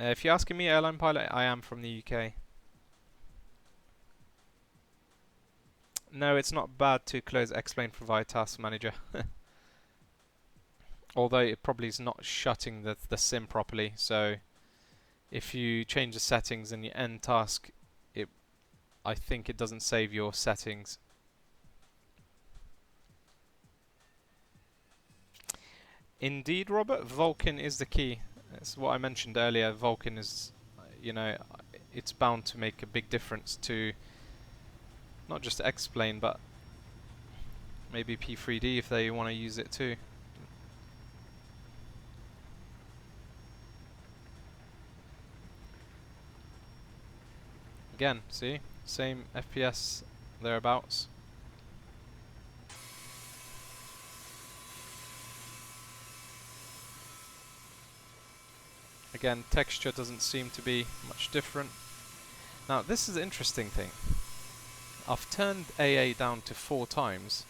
If you're asking me, airline pilot, I am from the UK. No, it's not bad to close X-Plane Provide Task Manager. Although it probably is not shutting the sim properly, so if you change the settings and you end task, I think it doesn't save your settings. Indeed, Robert, Vulkan is the key. That's what I mentioned earlier. Vulkan is, it's bound to make a big difference to not just X-Plane, but Maybe P3D if they want to use it too. Again, see? Same FPS thereabouts. Again, texture doesn't seem to be much different. Now, this is the interesting thing. I've turned AA down to 4 times,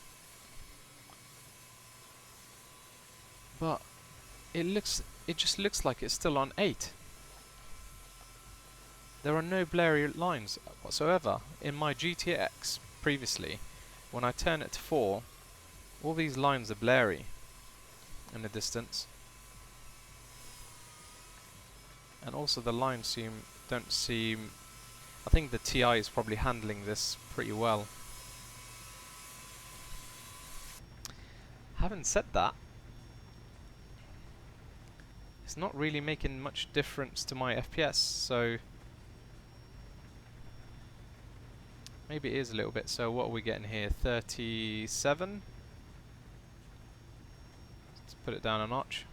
but it just looks like it's still on 8. There are no blurry lines whatsoever. In my GTX previously, when I turn it to 4, all these lines are blurry in the distance. And also the lines don't seem... I think the Ti is probably handling this pretty well. Having said that, it's not really making much difference to my FPS, so maybe it is a little bit. So what are we getting here? 37? Let's put it down a notch.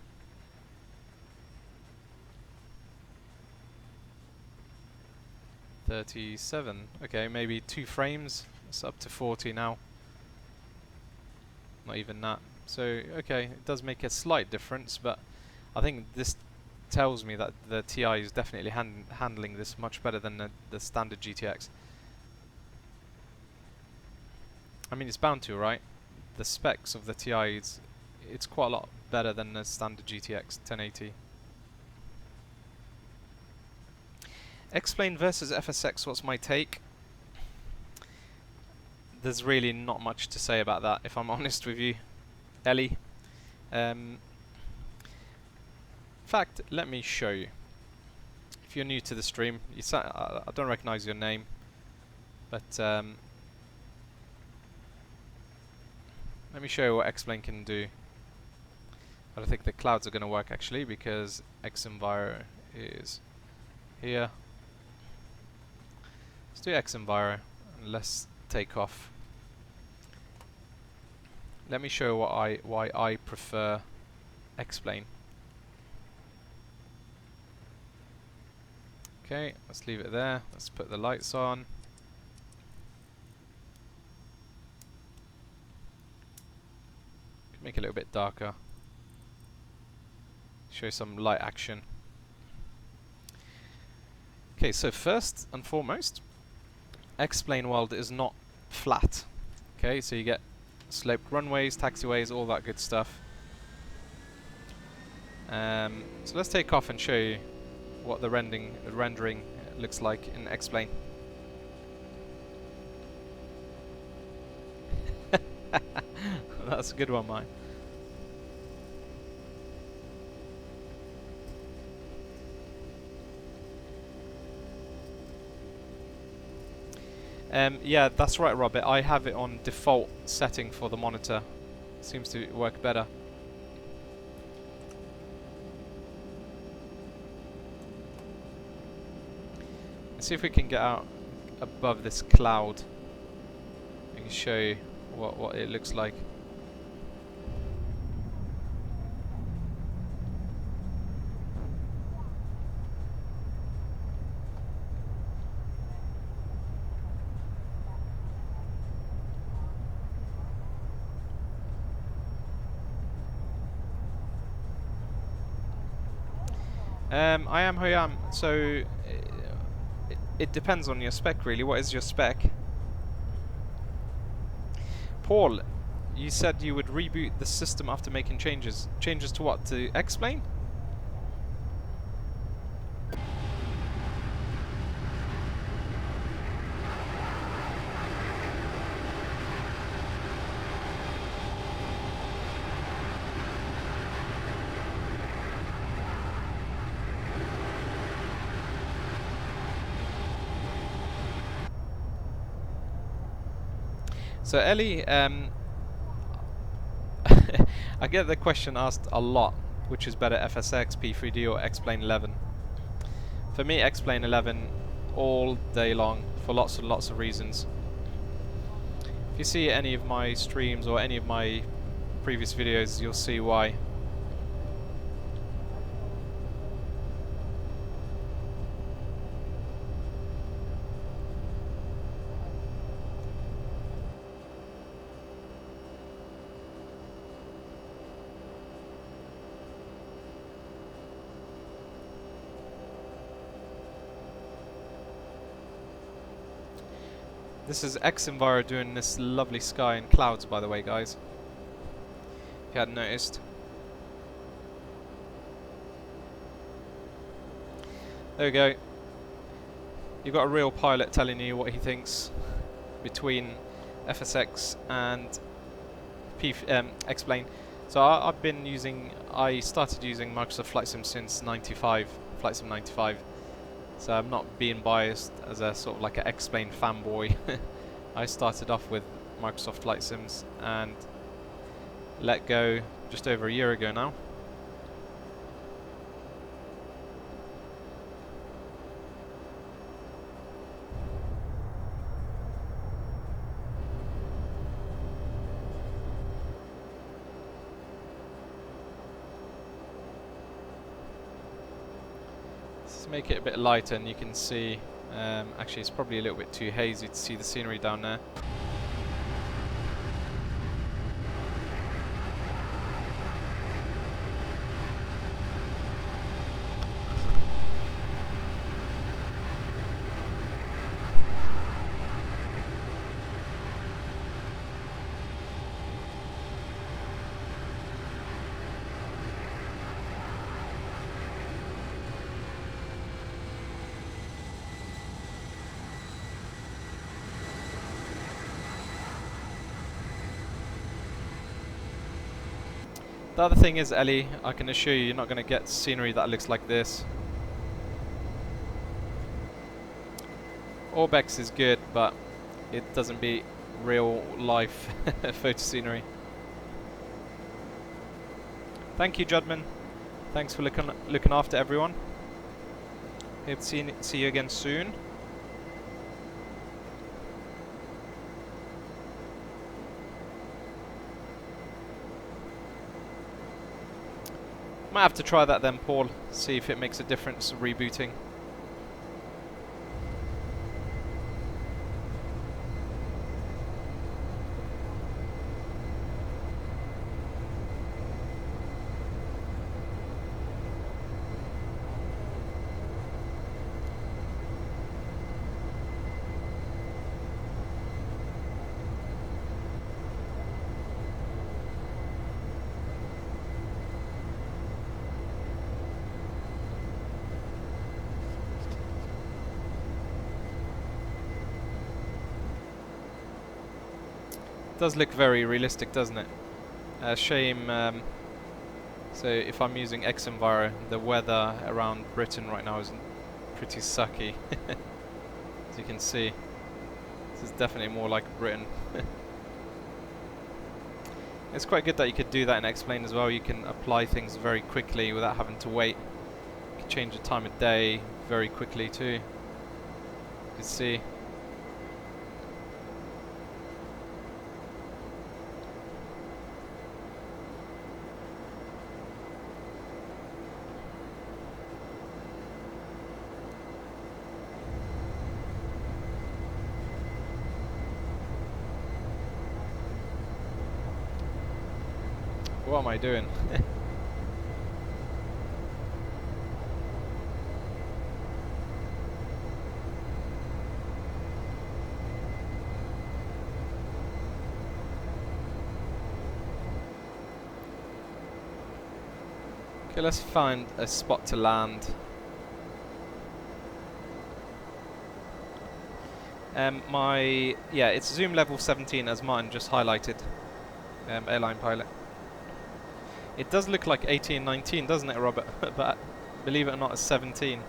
37. Okay, maybe 2 frames. It's up to 40 now. Not even that. So, okay, it does make a slight difference, but I think this tells me that the Ti is definitely handling this much better than the standard GTX. I mean, it's bound to, right? The specs of the Ti, it's quite a lot better than the standard GTX 1080. X-Plane versus FSX, what's my take? There's really not much to say about that, if I'm honest with you, Ellie. In fact, let me show you. If you're new to the stream, I don't recognize your name, but let me show you what X-Plane can do. I don't think the clouds are going to work actually, because X-Enviro is here. Let's do X-Enviro and let's take off. Let me show why I prefer X-Plane. Okay, let's leave it there. Let's put the lights on. Make it a little bit darker. Show some light action. Okay, so first and foremost, X-Plane world is not flat. Okay, so you get sloped runways, taxiways, all that good stuff. So let's take off and show you what the rendering looks like in X-Plane. That's a good one, mate. Yeah, that's right, Robert. I have it on default setting for the monitor. Seems to work better. Let's see if we can get out above this cloud. I can show you what it looks like. I am who I am, so it depends on your spec really. What is your spec? Paul, you said you would reboot the system after making changes. Changes to what? To X-Plane? So Ellie, I get the question asked a lot, which is better, FSX, P3D or X-Plane 11. For me, X-Plane 11 all day long for lots and lots of reasons. If you see any of my streams or any of my previous videos, you'll see why. This is X-Enviro doing this lovely sky and clouds, by the way, guys. If you hadn't noticed. There we go. You've got a real pilot telling you what he thinks between FSX and X-Plane. So I started using Microsoft Flight Sim since 95, Flight Sim 95. So I'm not being biased as a sort of like an X-Plane fanboy. I started off with Microsoft Flight Sims and let go just over a year ago now. Make it a bit lighter and you can see, actually it's probably a little bit too hazy to see the scenery down there. The other thing is, Ellie, I can assure you, you're not going to get scenery that looks like this. Orbex is good, but it doesn't beat real life photo scenery. Thank you, Judman. Thanks for looking after everyone. Hope to see you again soon. Might have to try that then, Paul. See if it makes a difference rebooting. Does look very realistic, doesn't it? Shame. So if I'm using X-Enviro, the weather around Britain right now is pretty sucky. As you can see, this is definitely more like Britain. It's quite good that you could do that in X-Plane as well. You can apply things very quickly without having to wait. You can change the time of day very quickly too. You can see. What am I doing? Okay, let's find a spot to land. It's zoom level 17 as Martin just highlighted. Airline pilot. It does look like 18, 19, doesn't it, Robert? But believe it or not, it's 17.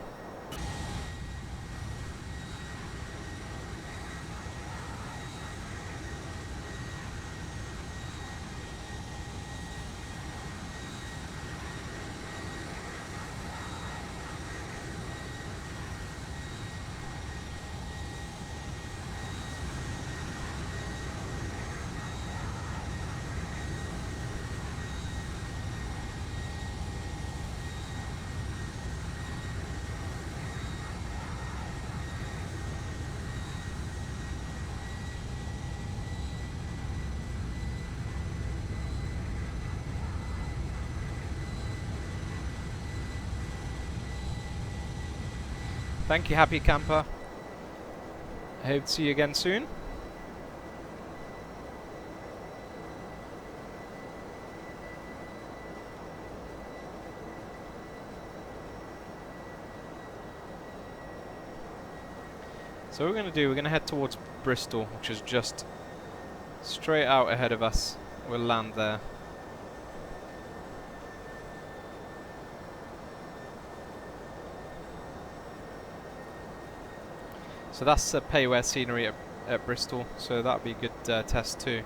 Thank you, Happy Camper. I hope to see you again soon. So what we're going to do, we're going to head towards Bristol, which is just straight out ahead of us. We'll land there. So that's payware scenery at Bristol, so that'll be a good test too.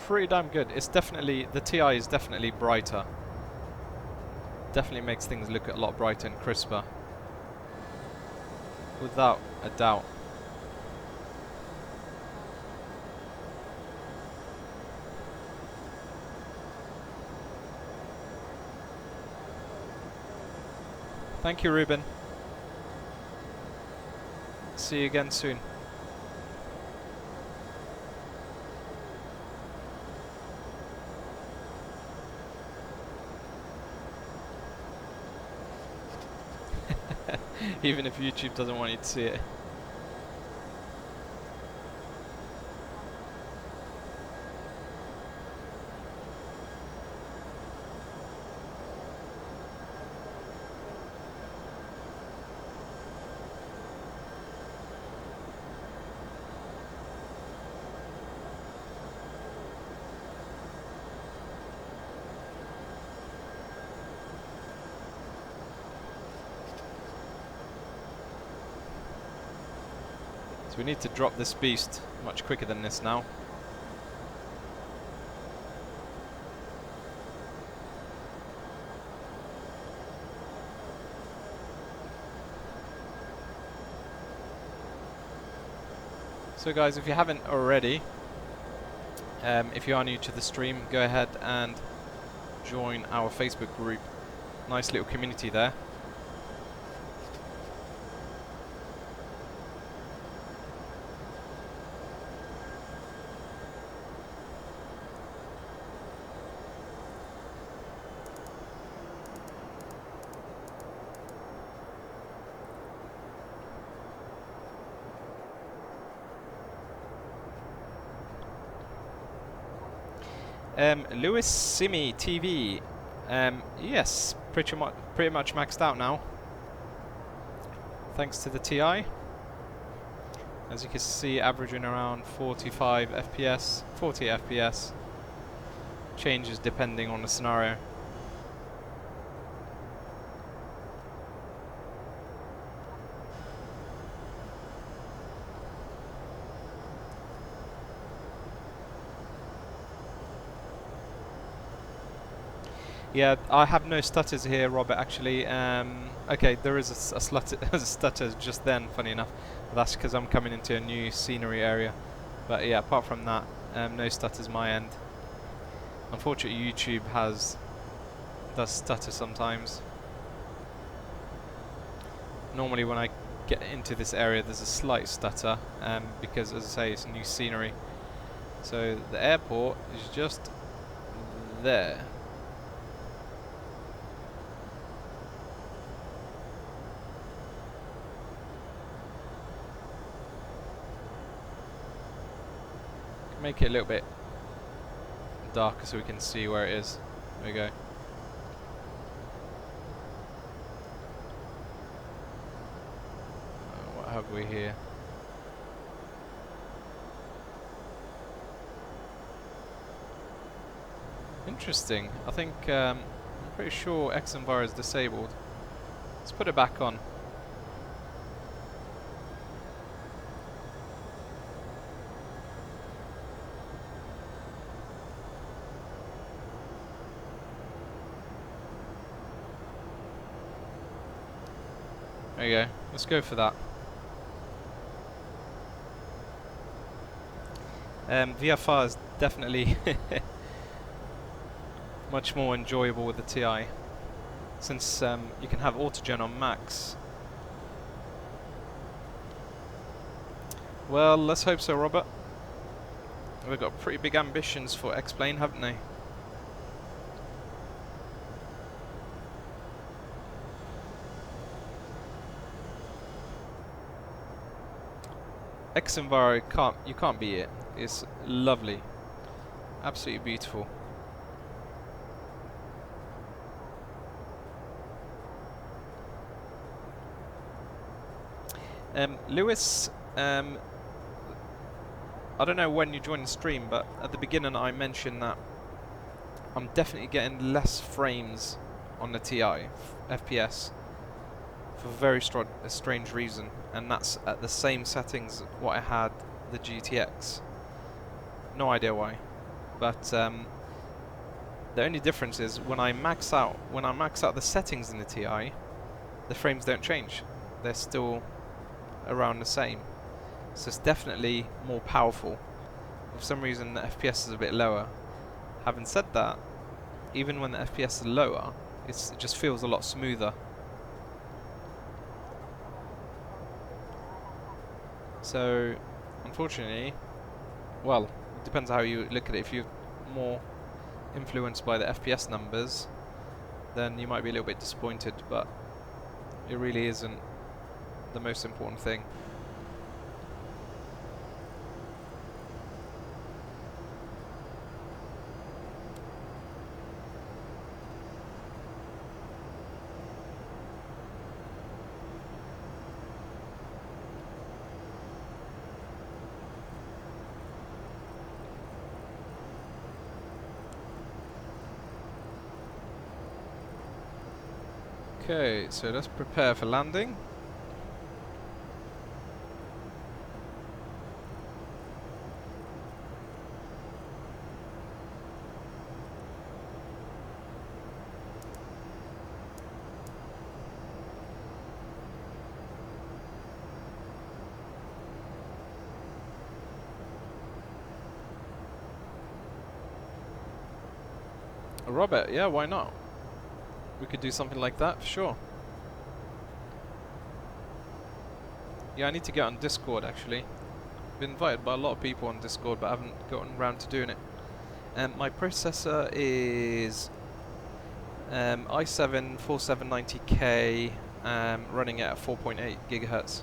Pretty damn good. It's definitely, the Ti is definitely brighter. Definitely makes things look a lot brighter and crisper. Without a doubt. Thank you, Ruben. See you again soon. Even if YouTube doesn't want you to see it. So we need to drop this beast much quicker than this now. So guys, if you haven't already, if you are new to the stream, go ahead and join our Facebook group. Nice little community there. Lewis Simi TV. Yes, pretty much maxed out now. Thanks to the Ti. As you can see, averaging around 45 FPS, 40 FPS. Changes depending on the scenario. Yeah, I have no stutters here, Robert, actually. Okay, there is a stutter just then, funny enough. But that's because I'm coming into a new scenery area. But yeah, apart from that, no stutters my end. Unfortunately, YouTube does stutter sometimes. Normally when I get into this area, there's a slight stutter, because, as I say, it's new scenery. So the airport is just there. Make it a little bit darker so we can see where it is. There we go. What have we here? Interesting. I think I'm pretty sure XMVAR is disabled. Let's put it back on. There you go. Let's go for that. VFR is definitely much more enjoyable with the Ti, since you can have autogen on max. Well, let's hope so, Robert. They've got pretty big ambitions for X-Plane, haven't they? X-Enviro, you can't beat it. It's lovely. Absolutely beautiful. Lewis, I don't know when you joined the stream, but at the beginning I mentioned that I'm definitely getting less frames on the Ti, FPS, for a very strange reason, and that's at the same settings what I had the GTX. No idea why, but the only difference is when I max out the settings in the Ti, the frames don't change. They're still around the same. So it's definitely more powerful. For some reason the FPS is a bit lower. Having said that, even when the FPS is lower, it just feels a lot smoother. So unfortunately, well, it depends how you look at it. If you're more influenced by the FPS numbers, then you might be a little bit disappointed, but it really isn't the most important thing. Okay, so let's prepare for landing. Robert, yeah, why not? We could do something like that, for sure. Yeah, I need to get on Discord, actually. Been invited by a lot of people on Discord, but I haven't gotten around to doing it. My processor is i7 4790K, running at 4.8 gigahertz.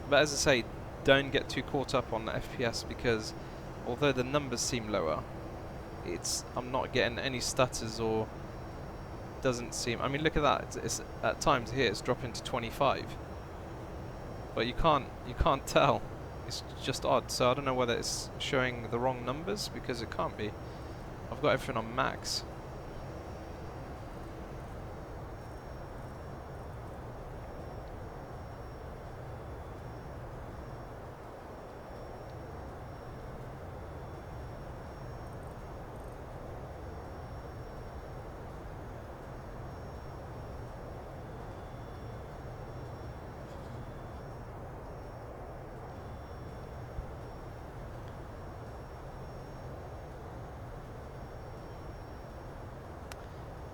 But as I say, don't get too caught up on the FPS, because although the numbers seem lower, I'm not getting any stutters, or doesn't seem. I mean, look at that. It's at times here it's dropping to 25, but you can't tell. It's just odd. So I don't know whether it's showing the wrong numbers, because it can't be. I've got everything on max.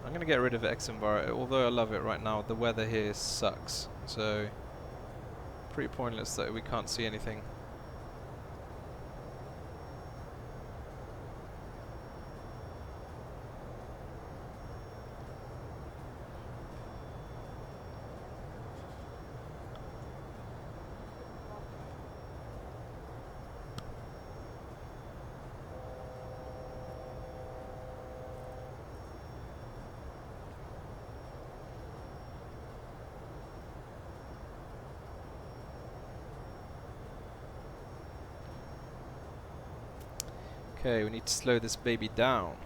I'm going to get rid of X-Enviro, although I love it right now. The weather here sucks, so pretty pointless that we can't see anything. Okay, we need to slow this baby down.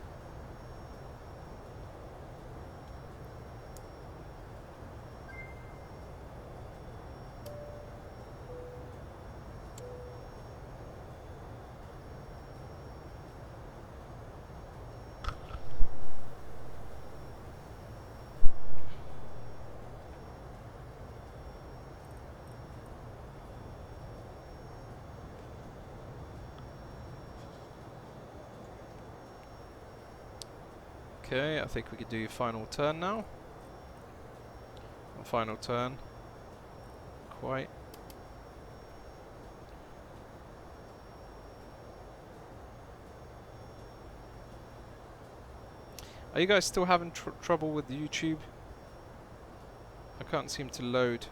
Okay, I think we could do final turn now. Or final turn. Quite. Are you guys still having trouble with YouTube? I can't seem to load.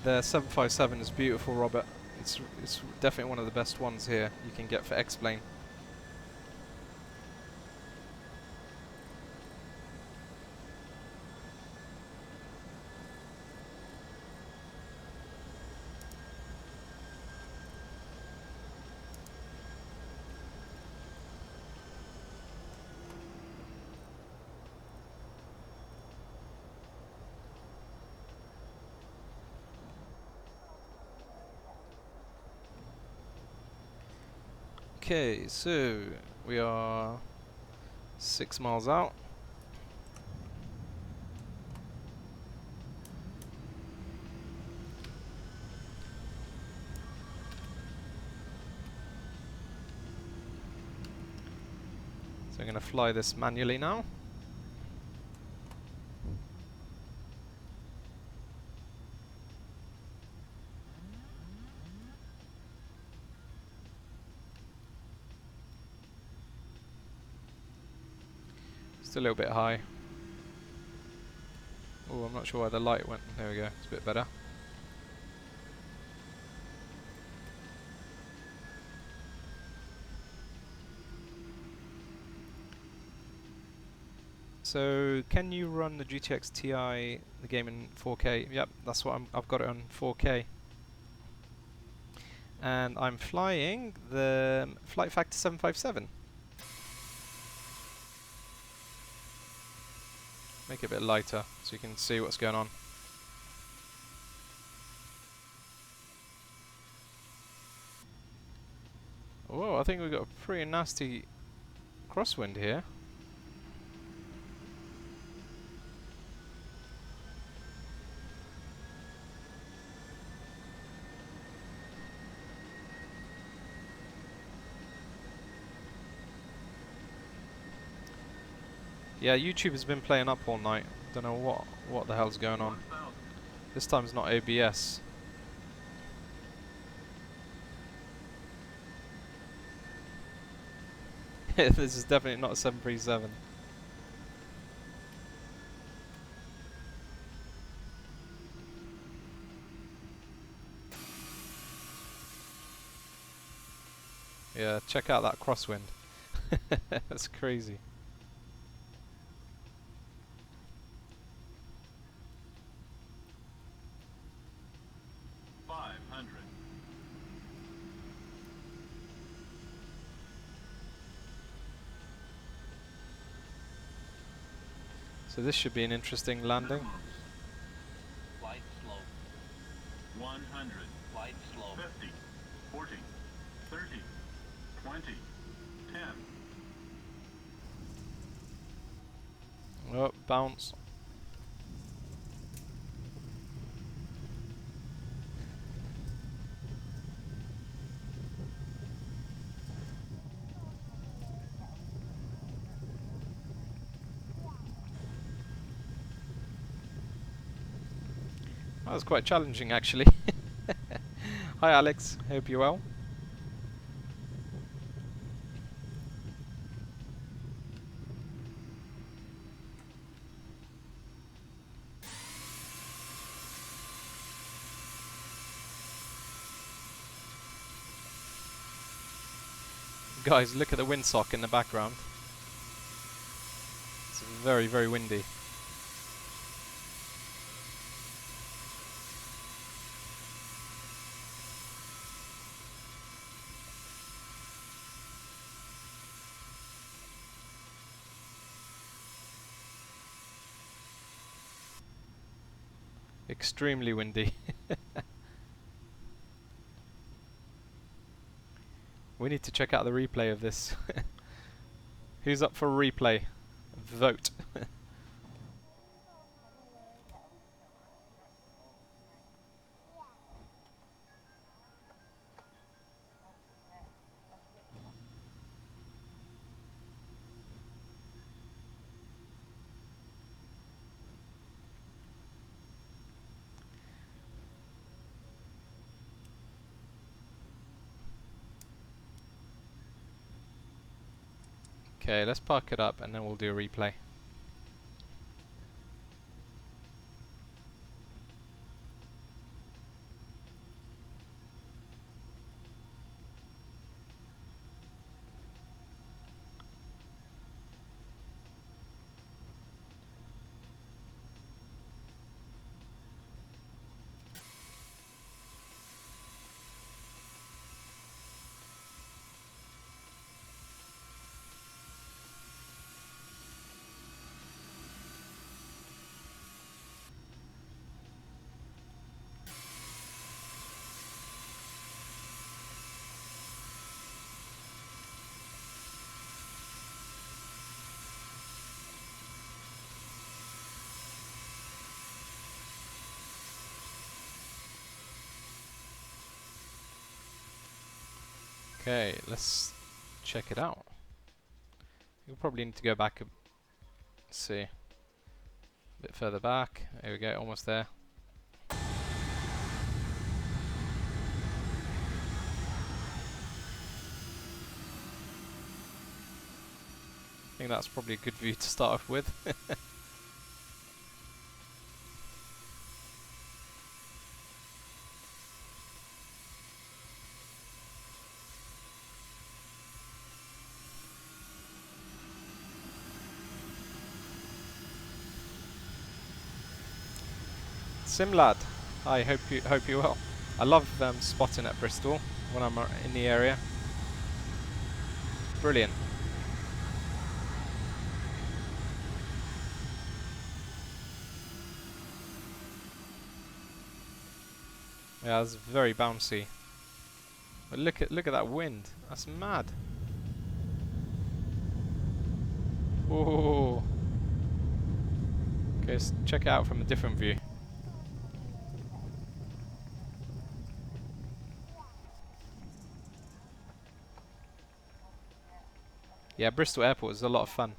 The 757 is beautiful, Robert. It's definitely one of the best ones here you can get for X-Plane. Okay, so we are 6 miles out. So I'm going to fly this manually now. Still a little bit high. Oh, I'm not sure why the light went. There we go, it's a bit better. So, can you run the GTX Ti, the game in 4K? Yep, that's what I've got it on 4K. And I'm flying the Flight Factor 757. Make it a bit lighter so you can see what's going on. Whoa, I think we've got a pretty nasty crosswind here. Yeah, YouTube has been playing up all night. Don't know what the hell's going on. This time's not OBS. This is definitely not a 737. Yeah, check out that crosswind. That's crazy. So this should be an interesting landing. Flight slow. 100. Flight slow. 50. 40. 30. 20. 10. Oh, bounce. That was quite challenging, actually. Hi, Alex. Hope you're well. Guys, look at the windsock in the background. very, very windy. Extremely windy. We need to check out the replay of this. Who's up for a replay? Vote. Okay, let's park it up and then we'll do a replay. Okay, let's check it out. You'll probably need to go back and see. A bit further back. There we go, almost there. I think that's probably a good view to start off with. Simlad, I hope you well. I love spotting at Bristol when I'm in the area. Brilliant. Yeah, it's very bouncy. But look at that wind. That's mad. Whoa. Okay, let's check it out from a different view. Yeah, Bristol Airport is a lot of fun.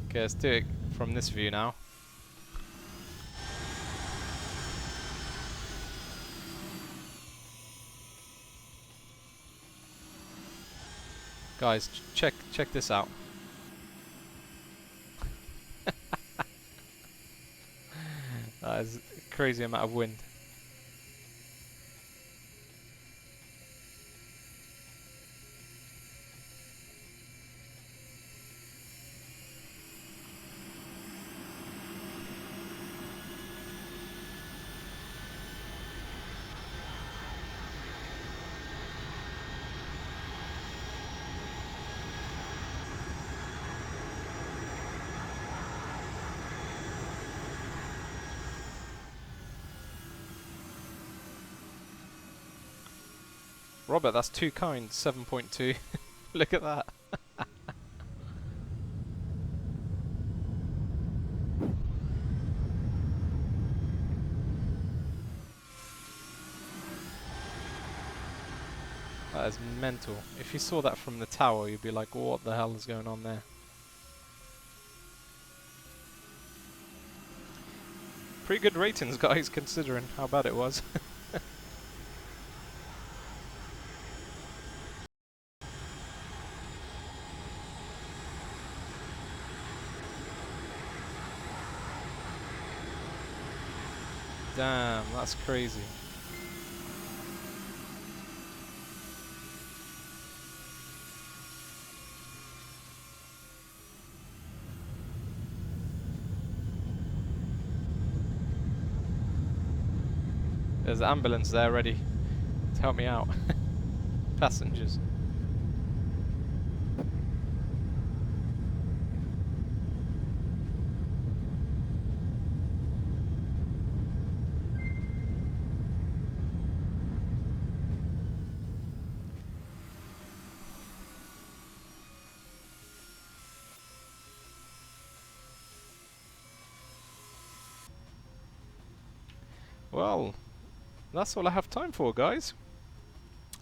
Okay, let's do it from this view now. Guys, check this out. That is a crazy amount of wind. Robert, that's too kind. 7.2. Look at that. That is mental. If you saw that from the tower, you'd be like, what the hell is going on there? Pretty good ratings, guys, considering how bad it was. Damn, that's crazy. There's an ambulance there ready to help me out. Passengers. Well, that's all I have time for, guys.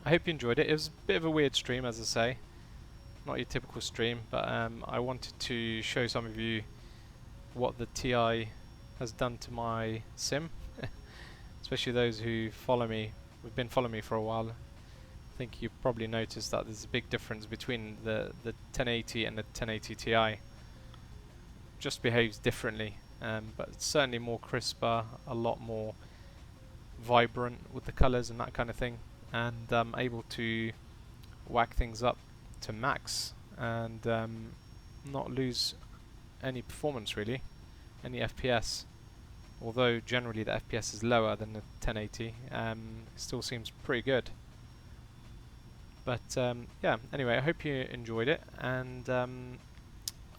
I hope you enjoyed it. It was a bit of a weird stream, as I say. Not your typical stream, but I wanted to show some of you what the Ti has done to my sim. Especially those who follow me, who've been following me for a while. I think you've probably noticed that there's a big difference between the 1080 and the 1080 Ti. Just behaves differently, but it's certainly more crisper, a lot more vibrant with the colours and that kind of thing, and able to whack things up to max and not lose any performance really, any FPS. Although generally the FPS is lower than the 1080, it still seems pretty good. But yeah, anyway, I hope you enjoyed it, and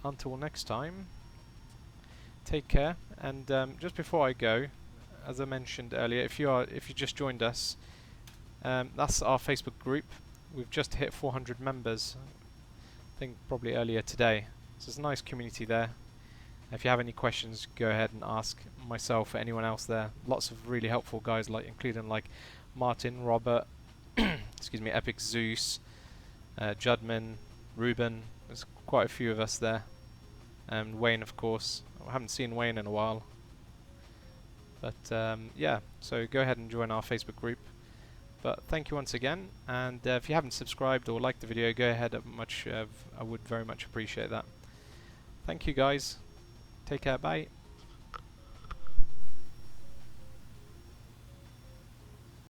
until next time, take care. And just before I go, as I mentioned earlier, if you just joined us, that's our Facebook group. We've just hit 400 members, I think probably earlier today. So there's a nice community there. If you have any questions, go ahead and ask myself or anyone else there. Lots of really helpful guys, like including like Martin, Robert, excuse me, Epic Zeus, Judman, Ruben. There's quite a few of us there, and Wayne, of course. I haven't seen Wayne in a while. But yeah, so go ahead and join our Facebook group. But thank you once again, and if you haven't subscribed or liked the video, go ahead. I would very much appreciate that. Thank you guys. Take care. Bye.